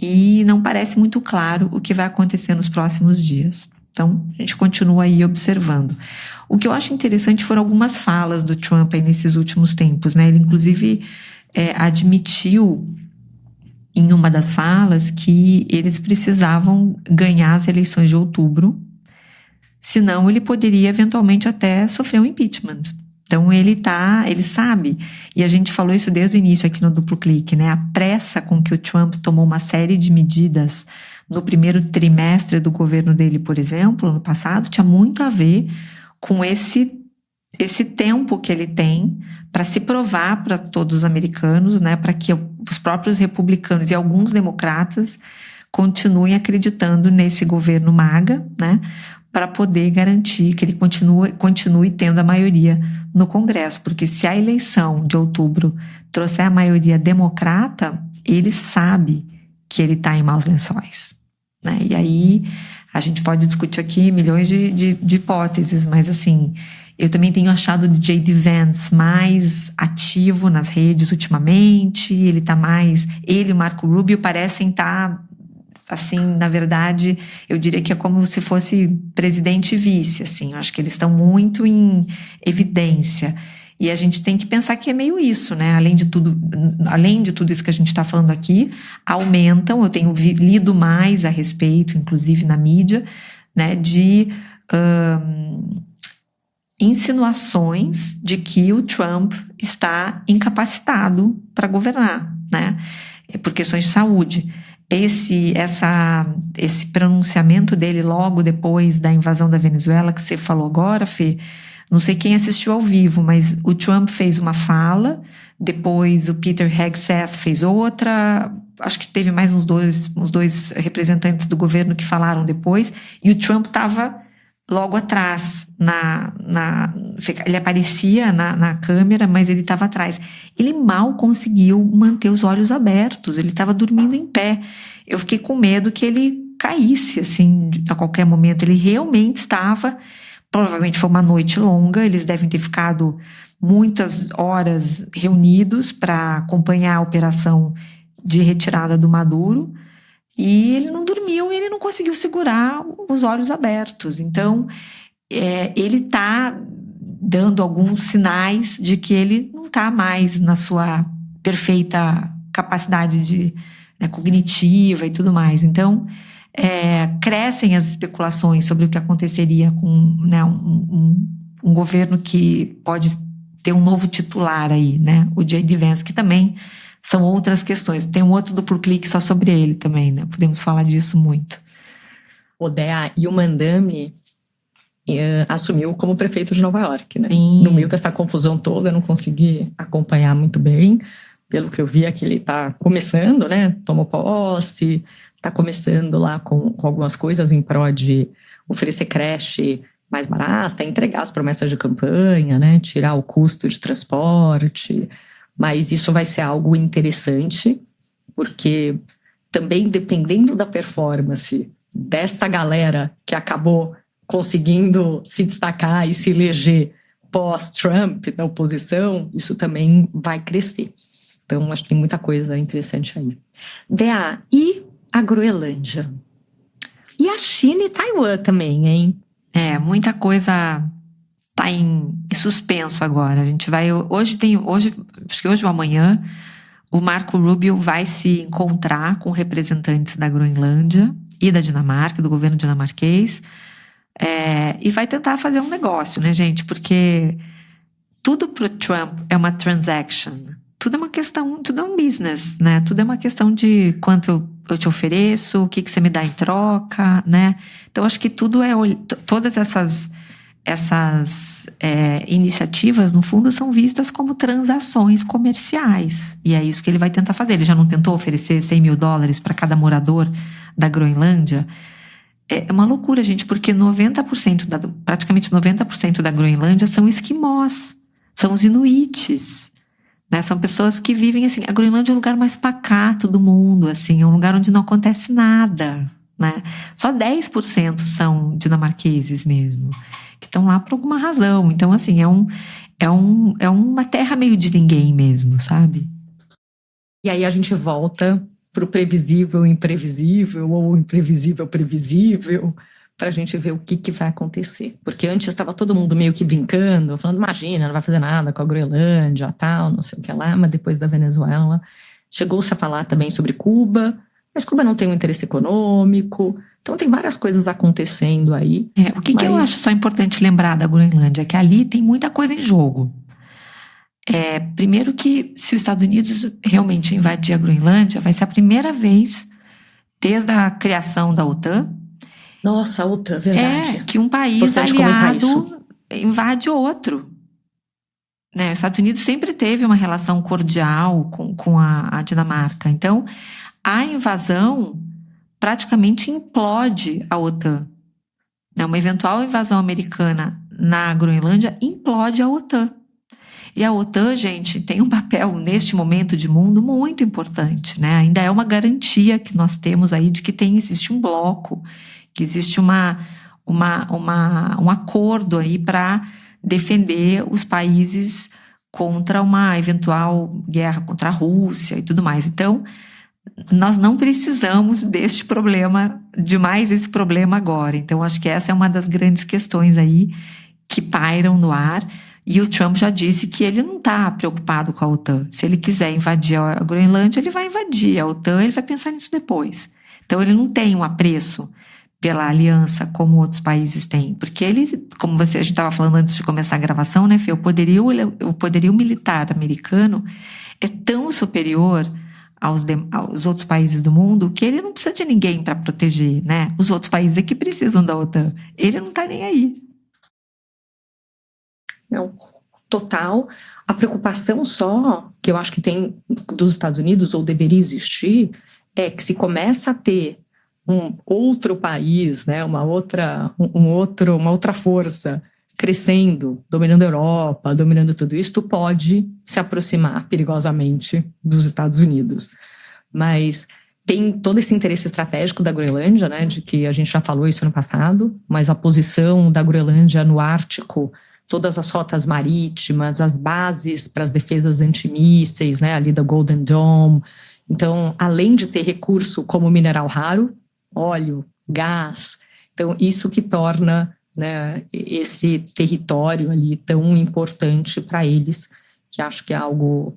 e não parece muito claro o que vai acontecer nos próximos dias. Então, a gente continua aí observando. O que eu acho interessante foram algumas falas do Trump aí nesses últimos tempos, né? Ele, inclusive, admitiu em uma das falas que eles precisavam ganhar as eleições de outubro, senão ele poderia eventualmente até sofrer um impeachment. Então ele sabe, e a gente falou isso desde o início aqui no Duplo Clique, né? A pressa com que o Trump tomou uma série de medidas no primeiro trimestre do governo dele, por exemplo, no passado, tinha muito a ver com esse tempo que ele tem para se provar para todos os americanos, né, para que os próprios republicanos e alguns democratas continuem acreditando nesse governo MAGA, né, para poder garantir que ele continue tendo a maioria no Congresso, porque se a eleição de outubro trouxer a maioria democrata, ele sabe que ele está em maus lençóis, né, e aí a gente pode discutir aqui milhões de hipóteses, mas assim, eu também tenho achado o J.D. Vance mais ativo nas redes ultimamente, ele e o Marco Rubio parecem estar, assim, na verdade, eu diria que é como se fosse presidente e vice, assim, eu acho que eles estão muito em evidência. E a gente tem que pensar que é meio isso, né? Além de tudo isso que a gente está falando aqui, aumentam, eu tenho lido mais a respeito, inclusive na mídia, né, de insinuações de que o Trump está incapacitado para governar, né? Por questões de saúde. esse pronunciamento dele logo depois da invasão da Venezuela, que você falou agora, Fê, não sei quem assistiu ao vivo, mas o Trump fez uma fala, depois o Peter Hegseth fez outra, acho que teve mais uns dois representantes do governo que falaram depois, e o Trump estava logo atrás, ele aparecia na câmera, mas ele estava atrás. Ele mal conseguiu manter os olhos abertos, ele estava dormindo em pé. Eu fiquei com medo que ele caísse, assim, a qualquer momento. Ele realmente estava, provavelmente foi uma noite longa, eles devem ter ficado muitas horas reunidos para acompanhar a operação de retirada do Maduro, e ele não dormiu e ele não conseguiu segurar os olhos abertos. Então, ele está dando alguns sinais de que ele não está mais na sua perfeita capacidade cognitiva e tudo mais. Então, crescem as especulações sobre o que aconteceria com, né, um governo que pode ter um novo titular aí, né? O J.D. Vance, que também são outras questões. Tem um outro duplo clique só sobre ele também, né? Podemos falar disso muito. O Dea, e o Mandami assumiu como prefeito de Nova York, né? Sim. No meio dessa confusão toda, eu não consegui acompanhar muito bem. Pelo que eu vi, é que ele está começando, né? Tomou posse, está começando lá com algumas coisas em prol de oferecer creche mais barata, entregar as promessas de campanha, né? Tirar o custo de transporte. Mas isso vai ser algo interessante, porque também dependendo da performance dessa galera que acabou conseguindo se destacar e se eleger pós-Trump na oposição, isso também vai crescer. Então, acho que tem muita coisa interessante aí. Dea, e a Groenlândia? E a China e Taiwan também, hein? Muita coisa tá em suspenso agora. A gente vai... acho que hoje ou amanhã, o Marco Rubio vai se encontrar com representantes da Groenlândia e da Dinamarca, do governo dinamarquês, e vai tentar fazer um negócio, né, gente? Porque tudo pro Trump é uma transaction. Tudo é uma questão, tudo é um business, né? Tudo é uma questão de quanto eu te ofereço, o que você me dá em troca, né? Então, acho que tudo todas essas iniciativas, no fundo, são vistas como transações comerciais. E é isso que ele vai tentar fazer. Ele já não tentou oferecer $100 mil para cada morador da Groenlândia? É uma loucura, gente, porque praticamente 90% da Groenlândia são esquimós, são os inuites. Né? São pessoas que vivem assim. A Groenlândia é o lugar mais pacato do mundo, assim, é um lugar onde não acontece nada, né? Só 10% são dinamarqueses mesmo, que estão lá por alguma razão. Então, assim, é uma terra meio de ninguém mesmo, sabe? E aí a gente volta pro previsível imprevisível, ou imprevisível previsível, pra gente ver o que vai acontecer. Porque antes estava todo mundo meio que brincando, falando, imagina, não vai fazer nada com a Groenlândia, tal, não sei o que lá, mas depois da Venezuela chegou-se a falar também sobre Cuba, mas Cuba não tem um interesse econômico, então tem várias coisas acontecendo aí. O que eu acho só importante lembrar da Groenlândia é que ali tem muita coisa em jogo. Primeiro que se os Estados Unidos realmente invadir a Groenlândia, vai ser a primeira vez desde a criação da OTAN. Nossa, a OTAN, verdade. Que um país aliado invade outro. Né? Os Estados Unidos sempre teve uma relação cordial com a Dinamarca. Então, a invasão praticamente implode a OTAN. Né? Uma eventual invasão americana na Groenlândia implode a OTAN. E a OTAN, gente, tem um papel neste momento de mundo muito importante. Né? Ainda é uma garantia que nós temos aí de que existe um bloco, que existe um acordo aí para defender os países contra uma eventual guerra contra a Rússia e tudo mais. Então, nós não precisamos deste problema, de mais esse problema agora. Então, acho que essa é uma das grandes questões aí que pairam no ar. E o Trump já disse que ele não está preocupado com a OTAN. Se ele quiser invadir a Groenlândia, ele vai invadir. A OTAN, ele vai pensar nisso depois. Então, ele não tem um apreço pela aliança como outros países têm. Porque ele, como a gente estava falando antes de começar a gravação, né, Fê? O poderio militar americano é tão superior aos outros países do mundo que ele não precisa de ninguém para proteger, né? Os outros países é que precisam da OTAN. Ele não está nem aí. Não, total. A preocupação só que eu acho que tem dos Estados Unidos, ou deveria existir, é que se começa a ter um outro país, né, uma outra força crescendo, dominando a Europa, dominando tudo isso, pode se aproximar perigosamente dos Estados Unidos. Mas tem todo esse interesse estratégico da Groenlândia, né, de que a gente já falou isso no passado, mas a posição da Groenlândia no Ártico, todas as rotas marítimas, as bases para as defesas antimísseis, né, ali da Golden Dome. Então, além de ter recurso como mineral raro, óleo, gás, então isso que torna, né, esse território ali tão importante para eles, que acho que é algo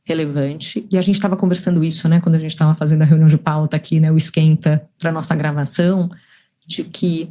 relevante. E a gente estava conversando isso, né, quando a gente estava fazendo a reunião de pauta aqui, né, o esquenta para nossa gravação, de que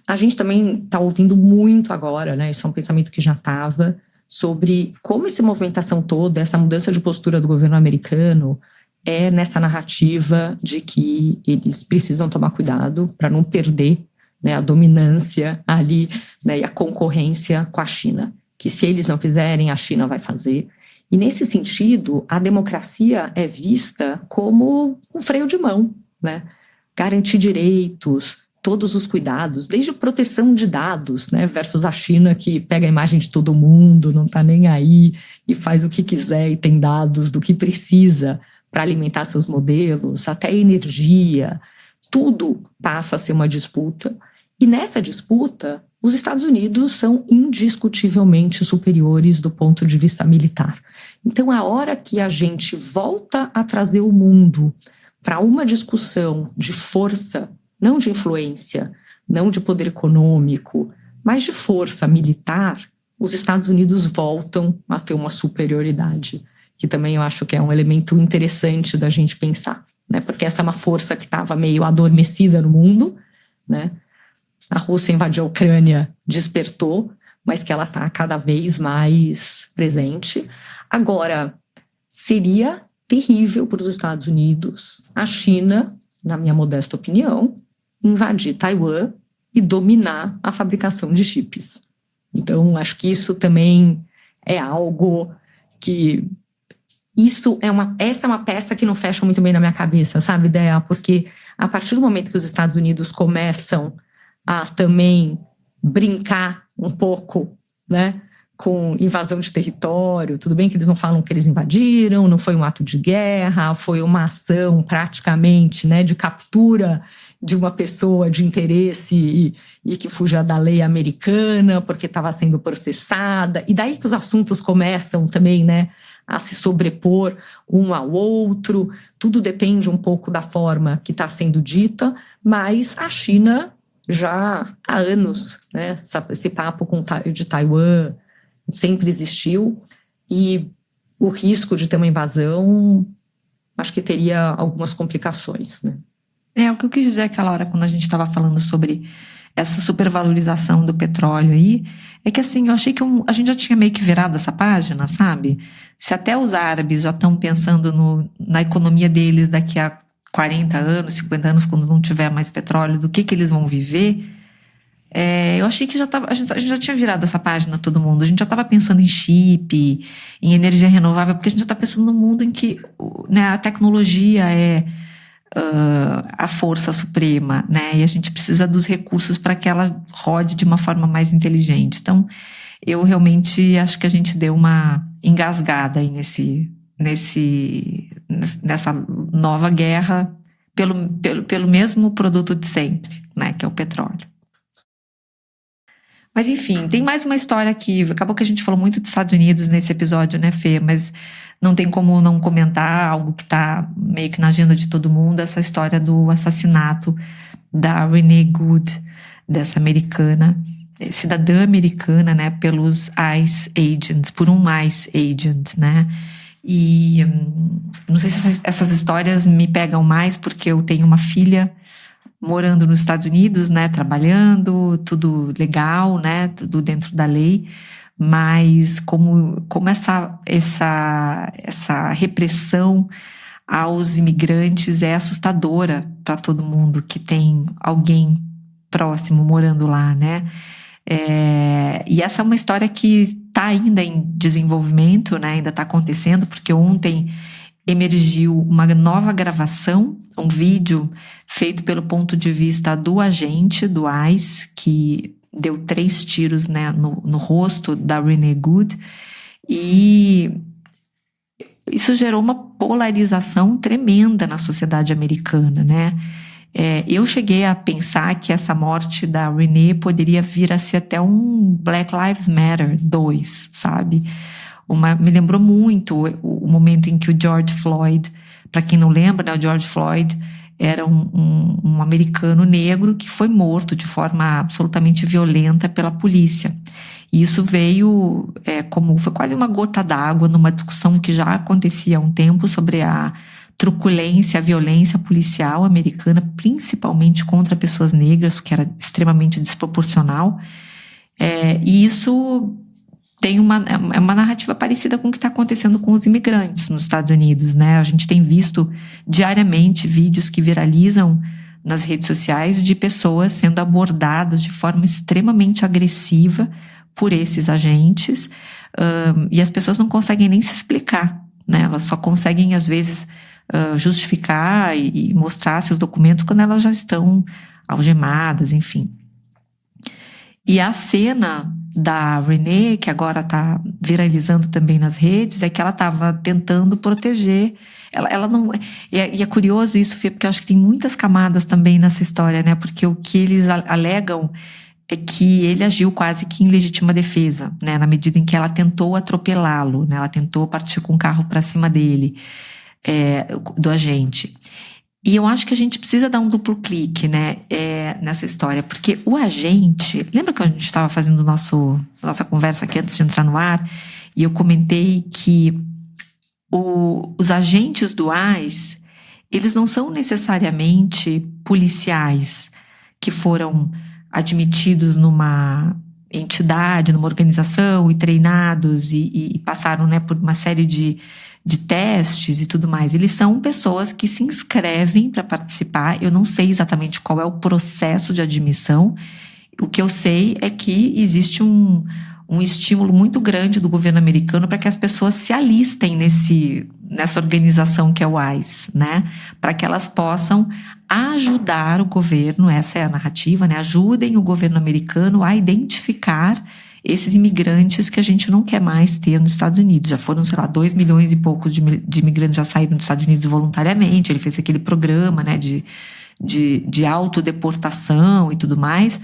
a gente também está ouvindo muito agora, né, isso é um pensamento que já estava, sobre como essa movimentação toda, essa mudança de postura do governo americano é nessa narrativa de que eles precisam tomar cuidado para não perder, né, a dominância ali, né, e a concorrência com a China. Que se eles não fizerem, a China vai fazer. E nesse sentido, a democracia é vista como um freio de mão, né? Garantir direitos, todos os cuidados, desde proteção de dados, né, versus a China que pega a imagem de todo mundo, não está nem aí e faz o que quiser e tem dados do que precisa para alimentar seus modelos, até energia, tudo passa a ser uma disputa. E nessa disputa, os Estados Unidos são indiscutivelmente superiores do ponto de vista militar. Então, a hora que a gente volta a trazer o mundo para uma discussão de força, não de influência, não de poder econômico, mas de força militar, os Estados Unidos voltam a ter uma superioridade, que também eu acho que é um elemento interessante da gente pensar, né? Porque essa é uma força que estava meio adormecida no mundo, né? A Rússia invadiu a Ucrânia, despertou, mas que ela está cada vez mais presente. Agora, seria terrível para os Estados Unidos, a China, na minha modesta opinião, invadir Taiwan e dominar a fabricação de chips. Então, acho que isso também é algo que... Essa é uma peça que não fecha muito bem na minha cabeça, sabe, Dea? Porque a partir do momento que os Estados Unidos começam a também brincar um pouco, né, com invasão de território, tudo bem que eles não falam que eles invadiram, não foi um ato de guerra, foi uma ação praticamente, né, de captura de uma pessoa de interesse e que fuja da lei americana porque estava sendo processada, e daí que os assuntos começam também, né, a se sobrepor um ao outro, tudo depende um pouco da forma que está sendo dita, mas a China já há anos, né, esse papo de Taiwan sempre existiu, e o risco de ter uma invasão, acho que teria algumas complicações, né? O que eu quis dizer aquela hora, quando a gente estava falando sobre essa supervalorização do petróleo aí, é que assim, eu achei que a gente já tinha meio que virado essa página, sabe? Se até os árabes já estão pensando na economia deles daqui a 40 anos, 50 anos, quando não tiver mais petróleo, do que eles vão viver, eu achei que a gente já tinha virado essa página, todo mundo. A gente já estava pensando em chip, em energia renovável, porque a gente já está pensando num mundo em que, né, a tecnologia é a força suprema, né? E a gente precisa dos recursos para que ela rode de uma forma mais inteligente. Então, eu realmente acho que a gente deu uma engasgada aí nessa nova guerra pelo mesmo produto de sempre, né? Que é o petróleo. Mas, enfim, tem mais uma história aqui. Acabou que a gente falou muito dos Estados Unidos nesse episódio, né, Fê? Mas não tem como não comentar algo que está meio que na agenda de todo mundo, essa história do assassinato da Renee Good, dessa americana, cidadã americana, né, pelos ICE agents, por um ICE agent, né? E não sei se essas histórias me pegam mais porque eu tenho uma filha morando nos Estados Unidos, né, trabalhando, tudo legal, né, tudo dentro da lei, mas como essa repressão aos imigrantes é assustadora para todo mundo que tem alguém próximo morando lá, né? E essa é uma história que está ainda em desenvolvimento, né? Ainda está acontecendo, porque ontem emergiu uma nova gravação, um vídeo feito pelo ponto de vista do agente do ICE, que deu 3 tiros, né, no rosto da Renee Good, e isso gerou uma polarização tremenda na sociedade americana, né? Eu cheguei a pensar que essa morte da Renee poderia vir a ser até um Black Lives Matter 2, sabe? Me lembrou muito o momento em que o George Floyd, para quem não lembra, né, o George Floyd era um americano negro que foi morto de forma absolutamente violenta pela polícia. E isso veio foi quase uma gota d'água numa discussão que já acontecia há um tempo sobre a truculência, a violência policial americana, principalmente contra pessoas negras, porque era extremamente desproporcional. E isso tem uma narrativa parecida com o que está acontecendo com os imigrantes nos Estados Unidos, né? A gente tem visto diariamente vídeos que viralizam nas redes sociais de pessoas sendo abordadas de forma extremamente agressiva por esses agentes, e as pessoas não conseguem nem se explicar, né? Elas só conseguem, às vezes, justificar e mostrar seus documentos quando elas já estão algemadas, enfim. E a cena da Renee, que agora está viralizando também nas redes, é que ela estava tentando proteger. Ela não. E é curioso isso, Fê, porque eu acho que tem muitas camadas também nessa história, né? Porque o que eles alegam é que ele agiu quase que em legítima defesa, né? Na medida em que ela tentou atropelá-lo, né? Ela tentou partir com o carro para cima dele, do agente. E eu acho que a gente precisa dar um duplo clique, né, nessa história, porque o agente... Lembra que a gente estava fazendo nossa conversa aqui antes de entrar no ar? E eu comentei que os agentes do ICE, eles não são necessariamente policiais que foram admitidos numa entidade, numa organização e treinados e passaram, né, por uma série de testes e tudo mais. Eles são pessoas que se inscrevem para participar. Eu não sei exatamente qual é o processo de admissão. O que eu sei é que existe um estímulo muito grande do governo americano para que as pessoas se alistem nessa organização que é o ICE, né? Para que elas possam ajudar o governo, essa é a narrativa, né? Ajudem o governo americano a identificar esses imigrantes que a gente não quer mais ter nos Estados Unidos. Já foram, 2 milhões e poucos de imigrantes já saíram dos Estados Unidos voluntariamente. Ele fez aquele programa, né, de autodeportação e tudo mais.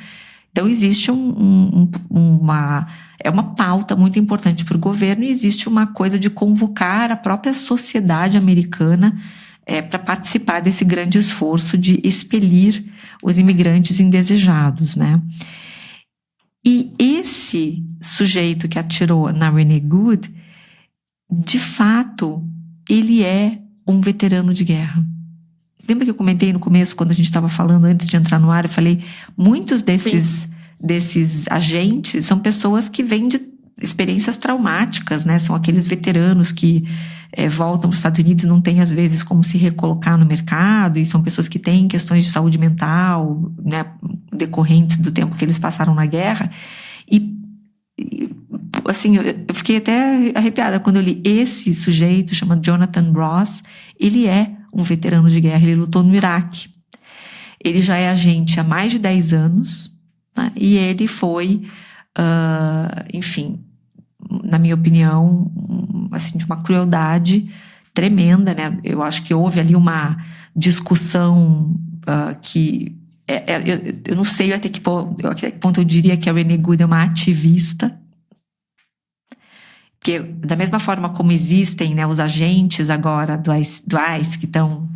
Então, existe uma pauta muito importante para o governo, e existe uma coisa de convocar a própria sociedade americana para participar desse grande esforço de expelir os imigrantes indesejados, né? E esse sujeito que atirou na Renee Good, de fato, ele é um veterano de guerra. Lembra que eu comentei no começo, quando a gente estava falando, antes de entrar no ar, eu falei, muitos desses agentes são pessoas que vêm de experiências traumáticas, né? São aqueles veteranos que voltam para os Estados Unidos e não têm, às vezes, como se recolocar no mercado, e são pessoas que têm questões de saúde mental, né, decorrentes do tempo que eles passaram na guerra. E assim, eu fiquei até arrepiada quando eu li esse sujeito, chamado Jonathan Ross. Ele é um veterano de guerra, ele lutou no Iraque. Ele já é agente há mais de 10 anos, né, e ele foi, enfim, na minha opinião, assim, de uma crueldade tremenda, né? Eu acho que houve ali uma discussão que... eu não sei até que ponto eu diria que a Renee Good é uma ativista, porque da mesma forma como existem, né, os agentes agora do ICE que estão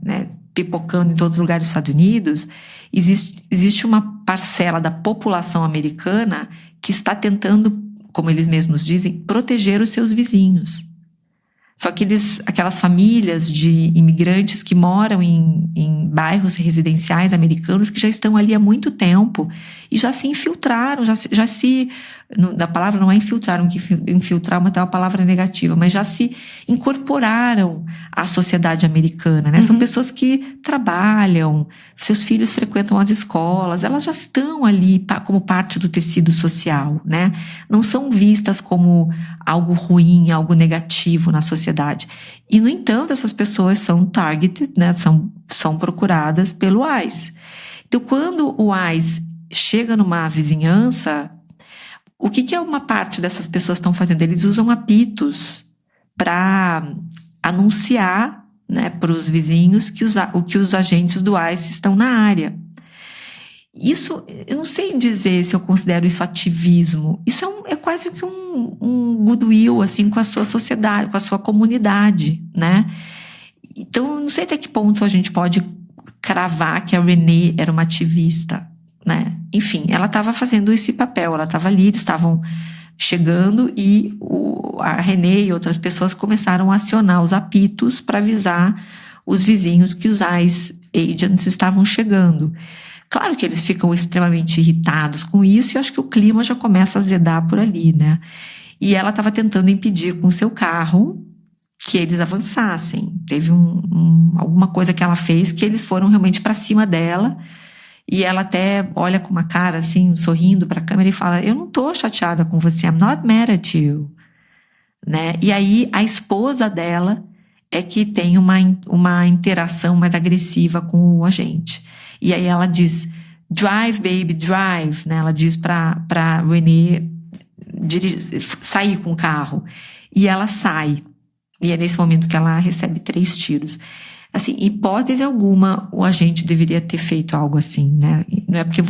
né, pipocando em todos os lugares dos Estados Unidos, existe uma parcela da população americana que está tentando, como eles mesmos dizem, proteger os seus vizinhos. Só que aquelas famílias de imigrantes que moram em bairros residenciais americanos, que já estão ali há muito tempo e já se infiltraram, já se a palavra não é infiltraram, que infiltrar é uma palavra negativa, mas já se incorporaram à sociedade americana, né? São pessoas que trabalham, seus filhos frequentam as escolas, elas já estão ali como parte do tecido social, né? Não são vistas como algo ruim, algo negativo na sociedade. E, no entanto, essas pessoas são targeted, né? São procuradas pelo ICE. Então, quando o ICE chega numa vizinhança, o que é uma parte dessas pessoas estão fazendo? Eles usam apitos para anunciar, né, para os vizinhos que os agentes do ICE estão na área. Isso, eu não sei dizer se eu considero isso ativismo. Isso é quase que um goodwill, assim, com a sua sociedade, com a sua comunidade, né? Então, eu não sei até que ponto a gente pode cravar que a Renee era uma ativista, né? Enfim, ela estava fazendo esse papel, ela estava ali, eles estavam chegando e a Renee e outras pessoas começaram a acionar os apitos para avisar os vizinhos que os ICE agents estavam chegando. Claro que eles ficam extremamente irritados com isso e eu acho que o clima já começa a azedar por ali, né? E ela estava tentando impedir com seu carro que eles avançassem. Teve alguma coisa que ela fez que eles foram realmente para cima dela. E ela até olha com uma cara assim, sorrindo para a câmera e fala: eu não tô chateada com você, I'm not mad at you. Né? E aí a esposa dela é que tem uma interação mais agressiva com o agente. E aí ela diz: drive, baby, drive. Né? Ela diz para Renee sair com o carro. E ela sai. E é nesse momento que ela recebe 3 tiros. Assim, hipótese alguma, o agente deveria ter feito algo assim, né? Não é porque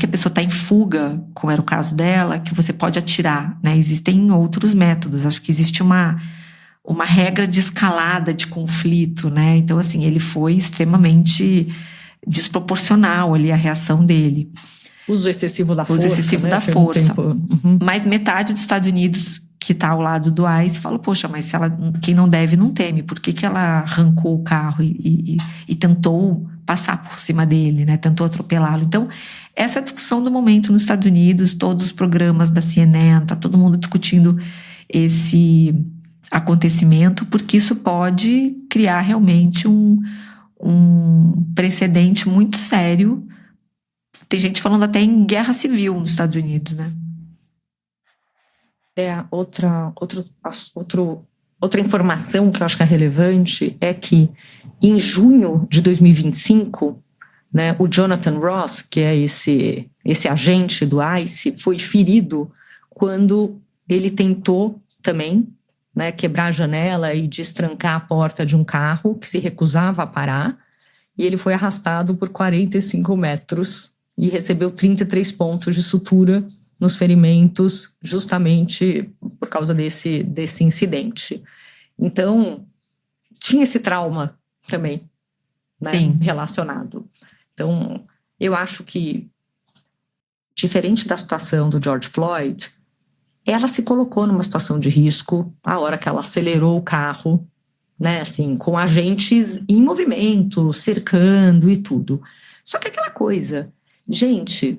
a pessoa está em fuga, como era o caso dela, que você pode atirar, né? Existem outros métodos. Acho que existe uma regra de escalada de conflito, né? Então, assim, ele foi extremamente desproporcional ali a reação dele. Uso excessivo da força. Uso excessivo, né? Da força. Mas metade dos Estados Unidos que está ao lado do ICE fala: poxa, mas se quem não deve não teme. Por que ela arrancou o carro e tentou passar por cima dele, né? Tentou atropelá-lo. Então, essa é a discussão do momento nos Estados Unidos, todos os programas da CNN, está todo mundo discutindo esse acontecimento, porque isso pode criar realmente um precedente muito sério. Tem gente falando até em guerra civil nos Estados Unidos, né? Outra informação que eu acho que é relevante é que em junho de 2025, né, o Jonathan Ross, que é esse agente do ICE, foi ferido quando ele tentou também, né, quebrar a janela e destrancar a porta de um carro que se recusava a parar, e ele foi arrastado por 45 metros e recebeu 33 pontos de sutura nos ferimentos, justamente por causa desse incidente. Então, tinha esse trauma também, né, relacionado. Então, eu acho que, diferente da situação do George Floyd, ela se colocou numa situação de risco a hora que ela acelerou o carro, né, assim, com agentes em movimento, cercando e tudo. Só que aquela coisa, gente,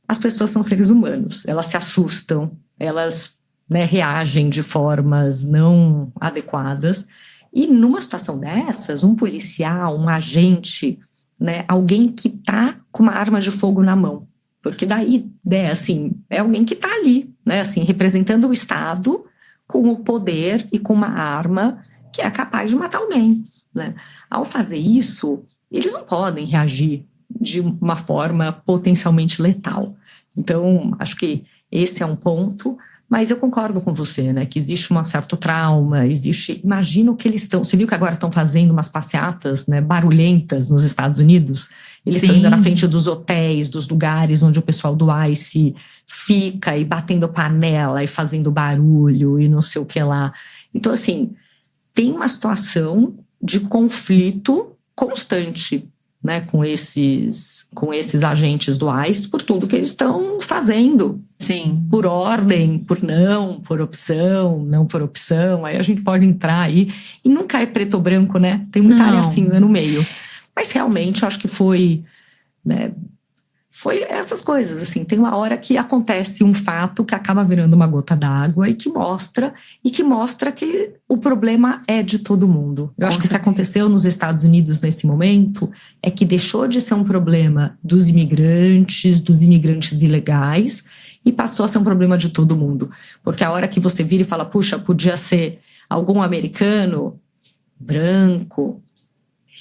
as pessoas são seres humanos, elas se assustam, elas, né, reagem de formas não adequadas. E numa situação dessas, um policial, um agente, né, alguém que está com uma arma de fogo na mão, porque daí, né, assim, é alguém que está ali, né, assim, representando o Estado com o poder e com uma arma que é capaz de matar alguém, né? Ao fazer isso, eles não podem reagir de uma forma potencialmente letal. Então, acho que esse é um ponto, mas eu concordo com você, né, que existe um certo trauma, imagina o que eles estão, você viu que agora estão fazendo umas passeatas, né, barulhentas nos Estados Unidos? Eles estão indo na frente dos hotéis, dos lugares onde o pessoal do ICE fica e batendo panela e fazendo barulho e não sei o que lá. Então, assim, tem uma situação de conflito constante, né, com esses agentes do ICE por tudo que eles estão fazendo. Sim. Por ordem, por opção, não por opção. Aí a gente pode entrar aí. E nunca é preto ou branco, né? Tem muita área cinza no meio. Mas realmente eu acho que foi, né, foi essas coisas, assim, tem uma hora que acontece um fato que acaba virando uma gota d'água e que mostra que o problema é de todo mundo. Eu acho que o que aconteceu nos Estados Unidos nesse momento é que deixou de ser um problema dos imigrantes ilegais, e passou a ser um problema de todo mundo. Porque a hora que você vira e fala, puxa, podia ser algum americano branco,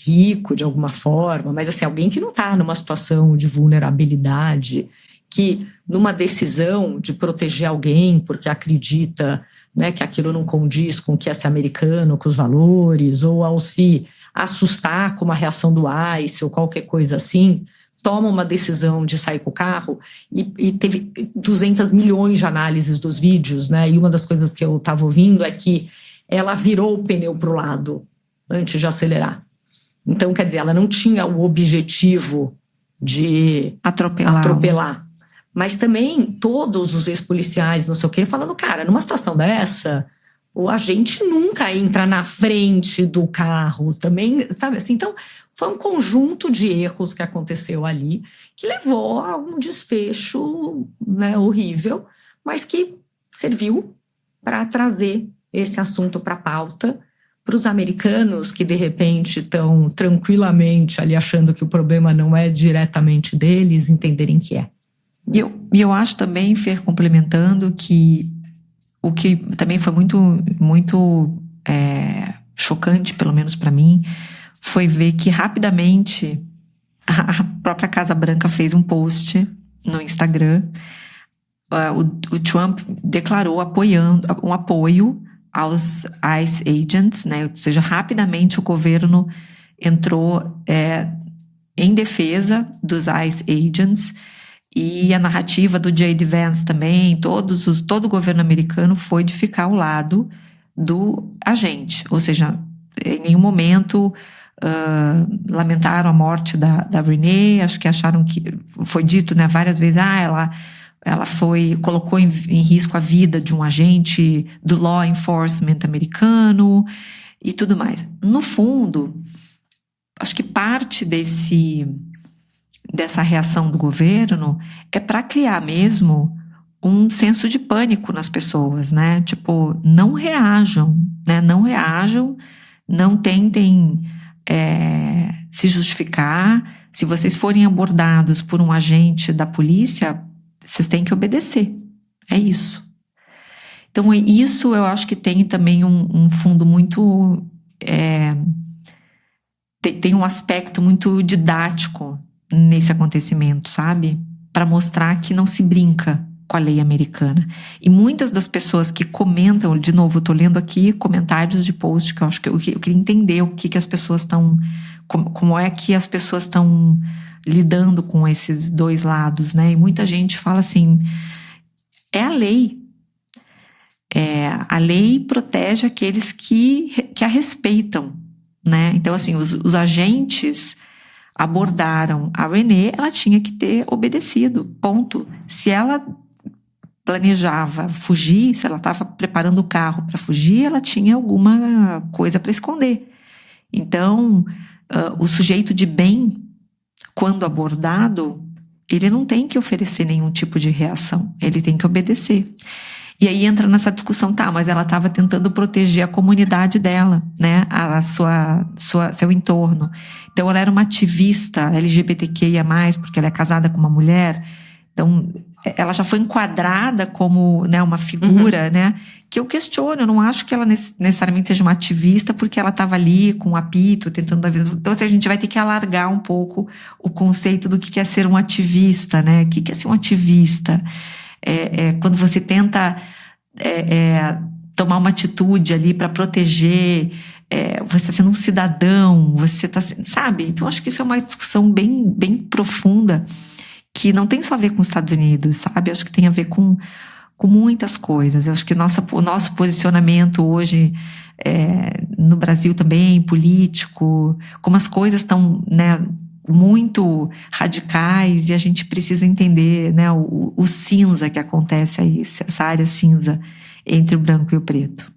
rico de alguma forma, mas assim, alguém que não está numa situação de vulnerabilidade, que numa decisão de proteger alguém porque acredita, né, que aquilo não condiz com o que é ser americano, com os valores, ou ao se assustar com uma reação do ICE ou qualquer coisa assim, toma uma decisão de sair com o carro, e teve 200 milhões de análises dos vídeos, né? E uma das coisas que eu estava ouvindo é que ela virou o pneu para o lado antes de acelerar. Então, quer dizer, ela não tinha o objetivo de atropelar. Mas também todos os ex-policiais, não sei o quê, falando, cara, numa situação dessa, o agente nunca entra na frente do carro também, sabe assim? Então, foi um conjunto de erros que aconteceu ali que levou a um desfecho, né, horrível, mas que serviu para trazer esse assunto para a pauta, para os americanos que de repente estão tranquilamente ali achando que o problema não é diretamente deles, entenderem que é. E eu acho também, Fer, complementando, que o que também foi muito chocante, pelo menos para mim, foi ver que rapidamente a própria Casa Branca fez um post no Instagram. O Trump declarou um apoio aos ICE agents, né? Ou seja, rapidamente o governo entrou em defesa dos ICE agents, e a narrativa do J.D. Vance também, todo o governo americano foi de ficar ao lado do agente, ou seja, em nenhum momento lamentaram a morte da Renee. Acho que acharam que foi dito, né, várias vezes, ela colocou em risco a vida de um agente do law enforcement americano e tudo mais. No fundo, acho que parte dessa reação do governo é para criar mesmo um senso de pânico nas pessoas, né? Tipo, não reajam, né? Não reajam, não tentem se justificar. Se vocês forem abordados por um agente da polícia, vocês têm que obedecer. É isso. Então, isso eu acho que tem também um fundo muito... tem um aspecto muito didático nesse acontecimento, sabe? Para mostrar que não se brinca com a lei americana. E muitas das pessoas que comentam, de novo, eu tô lendo aqui comentários de post, que eu acho que eu queria entender o que as pessoas estão... Como é que as pessoas estão lidando com esses dois lados, né? E muita gente fala assim, é a lei. A lei protege aqueles que a respeitam, né? Então, assim, os agentes abordaram a Renee, ela tinha que ter obedecido, ponto. Se ela planejava fugir, se ela estava preparando o carro para fugir, ela tinha alguma coisa para esconder. Então, o sujeito de bem, quando abordado, ele não tem que oferecer nenhum tipo de reação, ele tem que obedecer. E aí entra nessa discussão, mas ela estava tentando proteger a comunidade dela, né, seu entorno. Então ela era uma ativista LGBTQIA+, porque ela é casada com uma mulher, então ela já foi enquadrada como, né, uma figura, né, que eu questiono. Eu não acho que ela necessariamente seja uma ativista porque ela estava ali com um apito, tentando... Então assim, a gente vai ter que alargar um pouco o conceito do que é ser um ativista, né, o que é ser um ativista. Quando você tenta tomar uma atitude ali para proteger, você está sendo um cidadão, você está, sabe? Então, acho que isso é uma discussão bem, bem profunda, que não tem só a ver com os Estados Unidos, sabe? Acho que tem a ver com muitas coisas. Eu acho que o nosso posicionamento hoje no Brasil também, político, como as coisas estão, né, muito radicais, e a gente precisa entender, né, o cinza que acontece aí, essa área cinza entre o branco e o preto.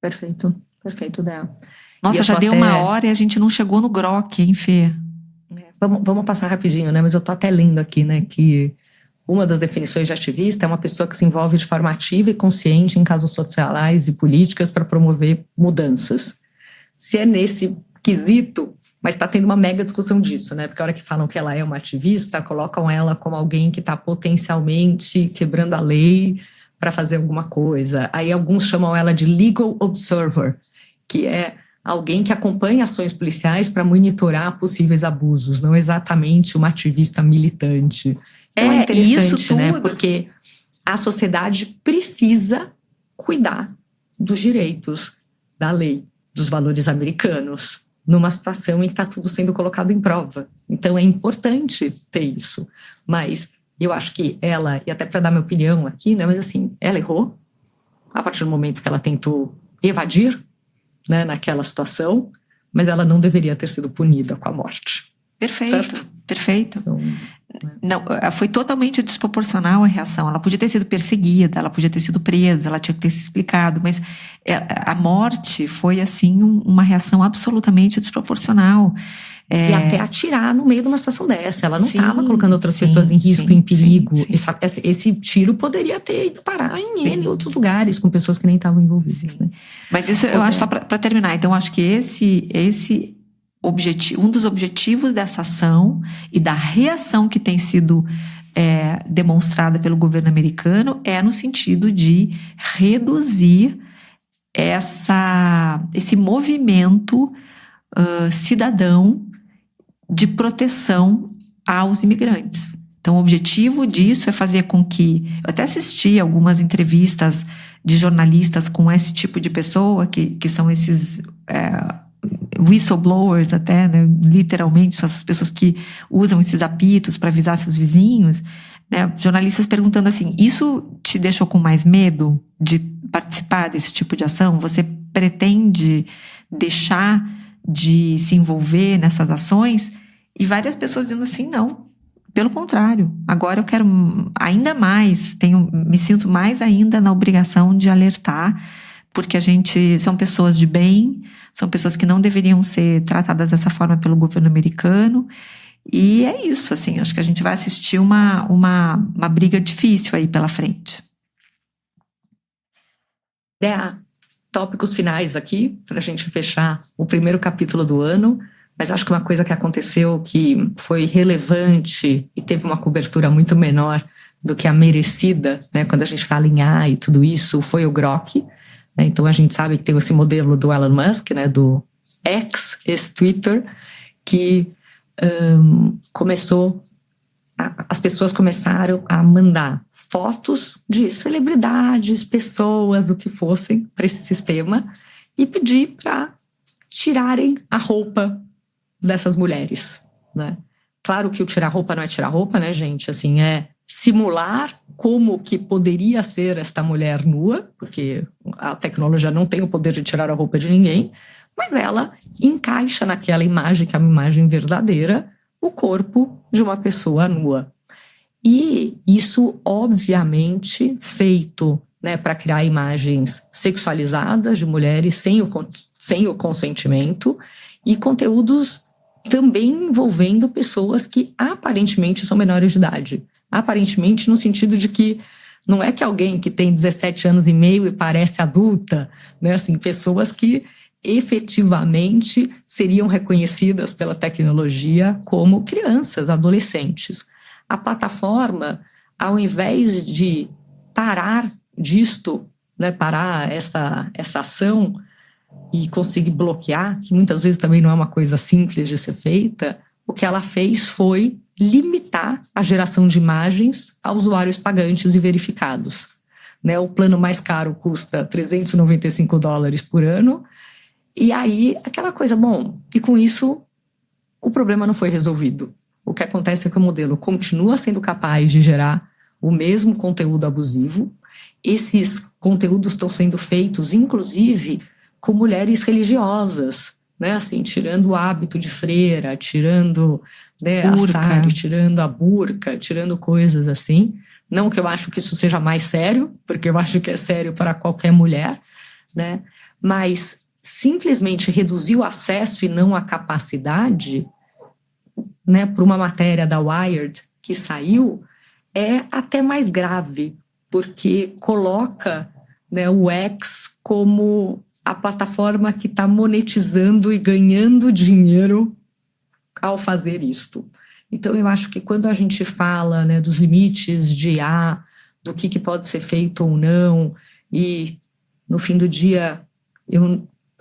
Perfeito, Dea. Nossa, já deu 1 hora e a gente não chegou no Grok, hein, Fê? Vamos passar rapidinho, né? Mas eu tô até lendo aqui, né, que uma das definições de ativista é uma pessoa que se envolve de forma ativa e consciente em causas sociais e políticas para promover mudanças. Se é nesse quesito, mas está tendo uma mega discussão disso, né? Porque a hora que falam que ela é uma ativista, colocam ela como alguém que está potencialmente quebrando a lei para fazer alguma coisa. Aí alguns chamam ela de legal observer, que é alguém que acompanha ações policiais para monitorar possíveis abusos, não exatamente uma ativista militante. Então é interessante, isso tudo, né? Porque a sociedade precisa cuidar dos direitos, da lei, dos valores americanos, numa situação em que está tudo sendo colocado em prova. Então é importante ter isso. Mas eu acho que ela, e até para dar minha opinião aqui, né? Mas assim, ela errou a partir do momento que ela tentou evadir, né, naquela situação, mas ela não deveria ter sido punida com a morte. Perfeito, certo? Perfeito. Então, não, foi totalmente desproporcional a reação. Ela podia ter sido perseguida, ela podia ter sido presa, ela tinha que ter se explicado, mas a morte foi, assim, uma reação absolutamente desproporcional. E até atirar no meio de uma situação dessa. Ela não estava colocando outras sim, pessoas em risco, sim, em perigo. sim. Esse tiro poderia ter ido parar em N outros lugares, com pessoas que nem estavam envolvidas. Né? Mas isso eu acho, só para terminar, então acho que esse objetivo, um dos objetivos dessa ação e da reação que tem sido demonstrada pelo governo americano é no sentido de reduzir esse movimento cidadão de proteção aos imigrantes. Então, o objetivo disso é fazer com que... Eu até assisti algumas entrevistas de jornalistas com esse tipo de pessoa, que são esses whistleblowers até, né? Literalmente, são essas pessoas que usam esses apitos para avisar seus vizinhos, né? Jornalistas perguntando assim, isso te deixou com mais medo de participar desse tipo de ação? Você pretende deixar de se envolver nessas ações? E várias pessoas dizendo assim, não, pelo contrário, agora eu quero ainda mais, me sinto mais ainda na obrigação de alertar, porque são pessoas de bem, são pessoas que não deveriam ser tratadas dessa forma pelo governo americano, e é isso, assim, acho que a gente vai assistir uma briga difícil aí pela frente. Tópicos finais aqui, para a gente fechar o primeiro capítulo do ano. Mas acho que uma coisa que aconteceu que foi relevante e teve uma cobertura muito menor do que a merecida, né, quando a gente fala em AI e tudo isso, foi o Grok. Né? Então a gente sabe que tem esse modelo do Elon Musk, né, do X, ex-Twitter, que as pessoas começaram a mandar fotos de celebridades, pessoas, o que fossem, para esse sistema e pedir para tirarem a roupa dessas mulheres, né? Claro que o tirar roupa não é tirar roupa, né, gente? Assim, é simular como que poderia ser esta mulher nua, porque a tecnologia não tem o poder de tirar a roupa de ninguém, mas ela encaixa naquela imagem, que é uma imagem verdadeira, o corpo de uma pessoa nua. E isso, obviamente, feito, né, para criar imagens sexualizadas de mulheres sem o consentimento e conteúdos também envolvendo pessoas que aparentemente são menores de idade. Aparentemente no sentido de que não é que alguém que tem 17 anos e meio e parece adulta, né? Assim, pessoas que efetivamente seriam reconhecidas pela tecnologia como crianças, adolescentes. A plataforma, ao invés de parar disto, né, parar essa ação e conseguir bloquear, que muitas vezes também não é uma coisa simples de ser feita, o que ela fez foi limitar a geração de imagens a usuários pagantes e verificados. Né, o plano mais caro custa $395 por ano, e aí aquela coisa, bom, e com isso o problema não foi resolvido. O que acontece é que o modelo continua sendo capaz de gerar o mesmo conteúdo abusivo. Esses conteúdos estão sendo feitos, inclusive, com mulheres religiosas, né? Assim, tirando o hábito de freira, tirando, né, a sari, tirando a burca, tirando coisas assim. Não que eu acho que isso seja mais sério, porque eu acho que é sério para qualquer mulher, né? Mas simplesmente reduzir o acesso e não a capacidade né, por uma matéria da Wired que saiu, é até mais grave, porque coloca, né, o X como a plataforma que está monetizando e ganhando dinheiro ao fazer isto. Então, eu acho que quando a gente fala, né, dos limites de IA, do que pode ser feito ou não, e no fim do dia,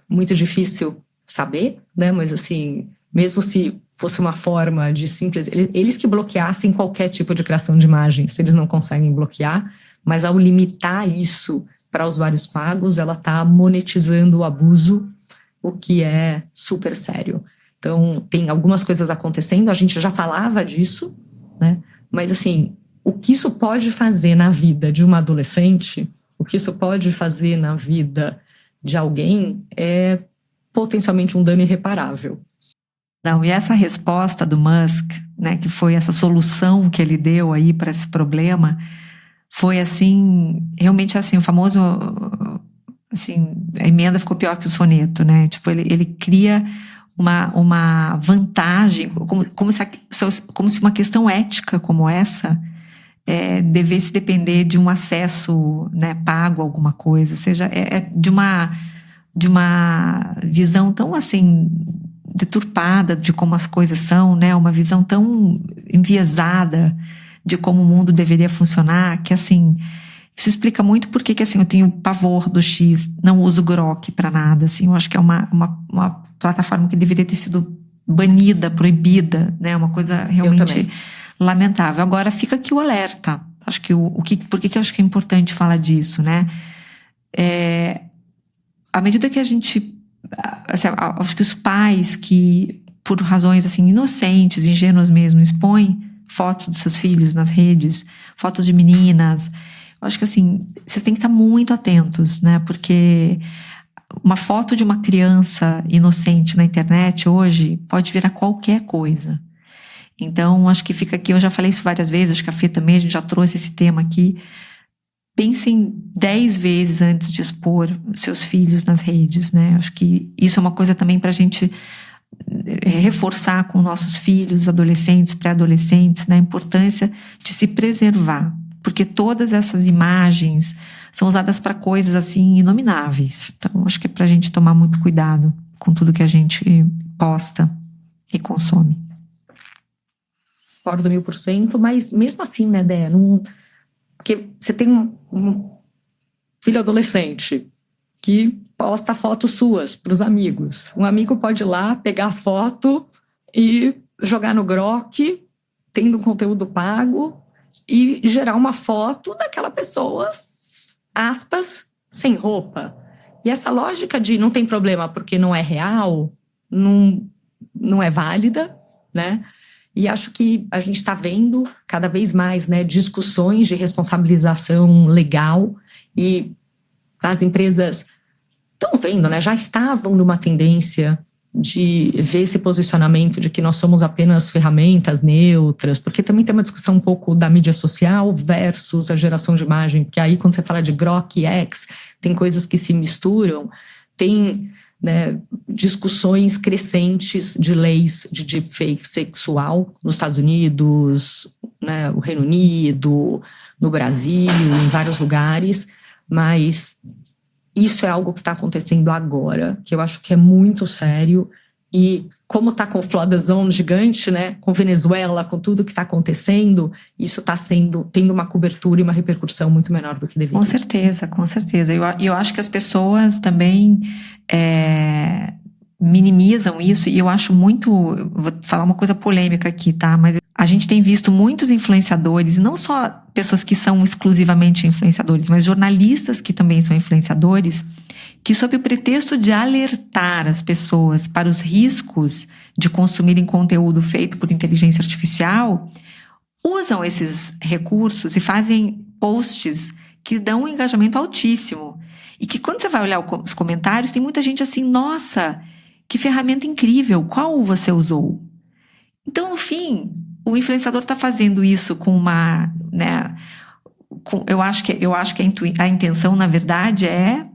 muito difícil saber, né, mas assim, mesmo se fosse uma forma de simples... Eles que bloqueassem qualquer tipo de criação de imagem, se eles não conseguem bloquear, mas ao limitar isso para usuários pagos, ela está monetizando o abuso, o que é super sério. Então, tem algumas coisas acontecendo, a gente já falava disso, né? Mas, assim, o que isso pode fazer na vida de uma adolescente, o que isso pode fazer na vida de alguém é potencialmente um dano irreparável. Não, e essa resposta do Musk, né, que foi essa solução que ele deu aí para esse problema, foi assim, realmente assim, o famoso, assim, a emenda ficou pior que o soneto, né? Tipo, ele cria uma vantagem, como se uma questão ética como essa devesse depender de um acesso, né, pago a alguma coisa, ou seja, de uma visão tão assim deturpada de como as coisas são, né, uma visão tão enviesada de como o mundo deveria funcionar, que assim, isso explica muito por que assim, eu tenho pavor do X, não uso Grok para nada, assim, eu acho que é uma plataforma que deveria ter sido banida, proibida, né, uma coisa realmente lamentável. Agora fica aqui o alerta, acho que por que eu acho que é importante falar disso, né, à medida que a gente, assim, acho que os pais que, por razões assim, inocentes, ingênuas mesmo, expõem fotos dos seus filhos nas redes, fotos de meninas, eu acho que assim, vocês têm que estar muito atentos, né, porque uma foto de uma criança inocente na internet hoje pode virar qualquer coisa. Então, acho que fica aqui, eu já falei isso várias vezes, acho que a Fê também, a gente já trouxe esse tema aqui. Pensem 10 vezes antes de expor seus filhos nas redes, né? Acho que isso é uma coisa também para a gente reforçar com nossos filhos, adolescentes, pré-adolescentes, né? A importância de se preservar, porque todas essas imagens são usadas para coisas assim inomináveis. Então, acho que é para a gente tomar muito cuidado com tudo que a gente posta e consome. Concordo 1000%, mas mesmo assim, né, Dé, porque você tem um filho adolescente que posta fotos suas para os amigos. Um amigo pode ir lá, pegar a foto e jogar no Grok, tendo conteúdo pago, e gerar uma foto daquela pessoa, aspas, sem roupa. E essa lógica de não tem problema porque não é real, não é válida, né? E acho que a gente está vendo cada vez mais, né, discussões de responsabilização legal, e as empresas estão vendo, né, já estavam numa tendência de ver esse posicionamento de que nós somos apenas ferramentas neutras, porque também tem uma discussão um pouco da mídia social versus a geração de imagem, porque aí quando você fala de Grok e X, tem coisas que se misturam, tem, né, discussões crescentes de leis de deepfake sexual nos Estados Unidos, né, o Reino Unido, no Brasil, em vários lugares, mas isso é algo que está acontecendo agora, que eu acho que é muito sério, e como está com o Flood Zone gigante, né, com Venezuela, com tudo que está acontecendo, isso está tendo uma cobertura e uma repercussão muito menor do que deveria. Com certeza, com certeza. Eu acho que as pessoas também minimizam isso, e eu acho muito, vou falar uma coisa polêmica aqui, tá, mas a gente tem visto muitos influenciadores, não só pessoas que são exclusivamente influenciadores, mas jornalistas que também são influenciadores, que sob o pretexto de alertar as pessoas para os riscos de consumirem conteúdo feito por inteligência artificial, usam esses recursos e fazem posts que dão um engajamento altíssimo. E que quando você vai olhar os comentários, tem muita gente assim, nossa, que ferramenta incrível, qual você usou? Então, no fim, o influenciador está fazendo isso com uma, né, eu acho que a intenção, na verdade, é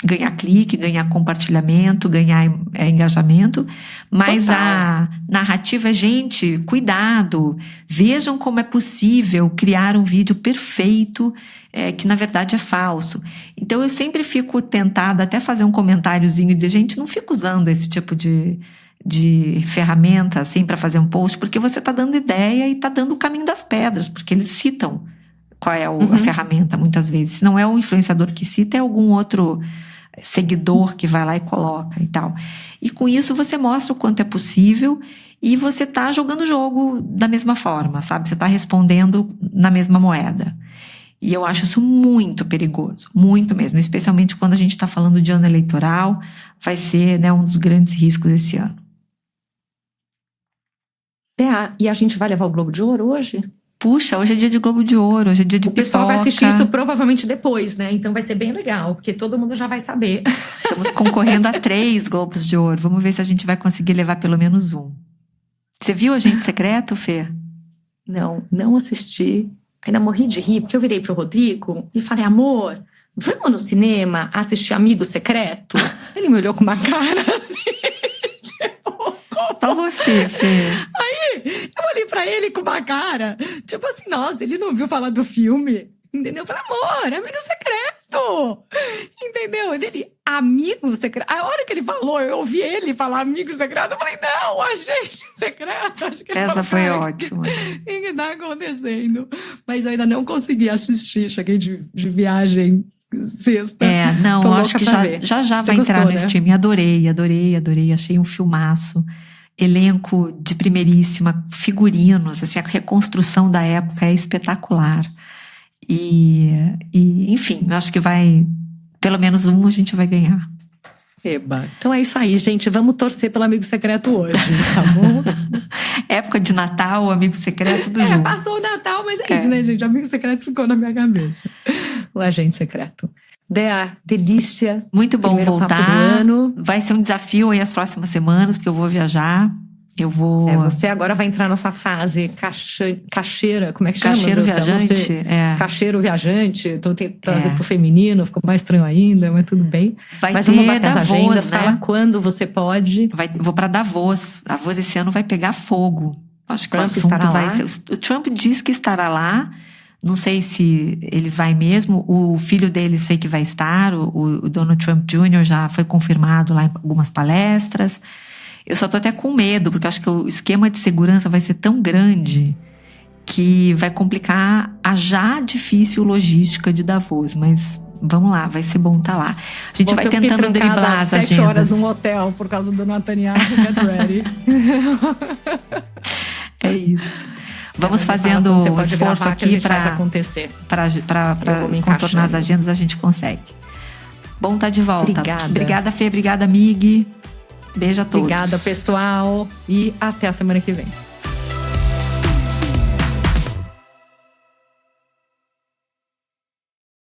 ganhar clique, ganhar compartilhamento, ganhar engajamento, mas Total. a narrativa é, gente, cuidado, vejam como é possível criar um vídeo perfeito, que na verdade é falso. Então eu sempre fico tentada até fazer um comentáriozinho e dizer, gente, não fica usando esse tipo de ferramenta assim para fazer um post, porque você está dando ideia e está dando o caminho das pedras, porque eles citam qual é a ferramenta muitas vezes. Se não é o influenciador que cita, é algum outro seguidor que vai lá e coloca e tal. E com isso você mostra o quanto é possível e você tá jogando o jogo da mesma forma, sabe? Você tá respondendo na mesma moeda. E eu acho isso muito perigoso, muito mesmo, especialmente quando a gente está falando de ano eleitoral, vai ser, né, um dos grandes riscos esse ano. E a gente vai levar o Globo de Ouro hoje? Puxa, hoje é dia de Globo de Ouro, hoje é dia de pipoca. O pessoal vai assistir isso provavelmente depois, né? Então vai ser bem legal, porque todo mundo já vai saber. Estamos concorrendo a 3 Globos de Ouro. Vamos ver se a gente vai conseguir levar pelo menos um. Você viu Agente Secreto, Fê? Não assisti. Ainda morri de rir, porque eu virei pro Rodrigo e falei, amor, vamos no cinema assistir Amigo Secreto? Ele me olhou com uma cara assim, tipo... Só você, Fê. Aí, eu olhei pra ele com uma cara, tipo assim, nossa, ele não ouviu falar do filme, entendeu? Eu falei, amor, Amigo Secreto, entendeu? Ele, Amigo Secreto, a hora que ele falou, eu ouvi ele falar Amigo Secreto, eu falei, não, Agente Secreto. Acho que ele Essa falou, foi cara, ótima. O que tá acontecendo? Mas eu ainda não consegui assistir, cheguei de viagem sexta. Não, acho que já vai entrar no né? streaming. Adorei, achei um filmaço. Elenco de primeiríssima, figurinos, assim, a reconstrução da época é espetacular. E enfim, acho que vai, pelo menos um a gente vai ganhar. Eba. Então é isso aí, gente. Vamos torcer pelo Amigo Secreto hoje, tá bom? Época de Natal, Amigo Secreto, tudo junto. Passou o Natal, mas é isso, né, gente? Amigo Secreto ficou na minha cabeça. O Agente Secreto. Dea, delícia. Muito bom Primeiro voltar. papo do ano. Vai ser um desafio aí as próximas semanas, porque eu vou viajar. Você agora vai entrar nessa fase cacheira, como é que chama? Cacheiro viajante. Cacheiro viajante. Então tem que trazer pro feminino, ficou mais estranho ainda, mas tudo bem. Mas vamos bater as Davos, agendas, né? fala quando você pode. Vou para Davos. Davos esse ano vai pegar fogo. Acho que Trump o assunto vai lá. ser... O Trump diz que estará lá. Não sei se ele vai mesmo. O filho dele sei que vai estar. O Donald Trump Jr. já foi confirmado lá em algumas palestras. Eu só tô até com medo, porque acho que o esquema de segurança vai ser tão grande que vai complicar a já difícil logística de Davos. Mas vamos lá, vai ser bom estar lá. A gente vai tentando driblar as agendas. 7 horas num hotel por causa do Netanyahu, get ready. É isso. Vamos fazendo um esforço aqui para contornar as agendas, a gente consegue. Bom estar de volta. Obrigada, Fê. Obrigada, Mig. Beijo a todos. Obrigada, pessoal. E até a semana que vem.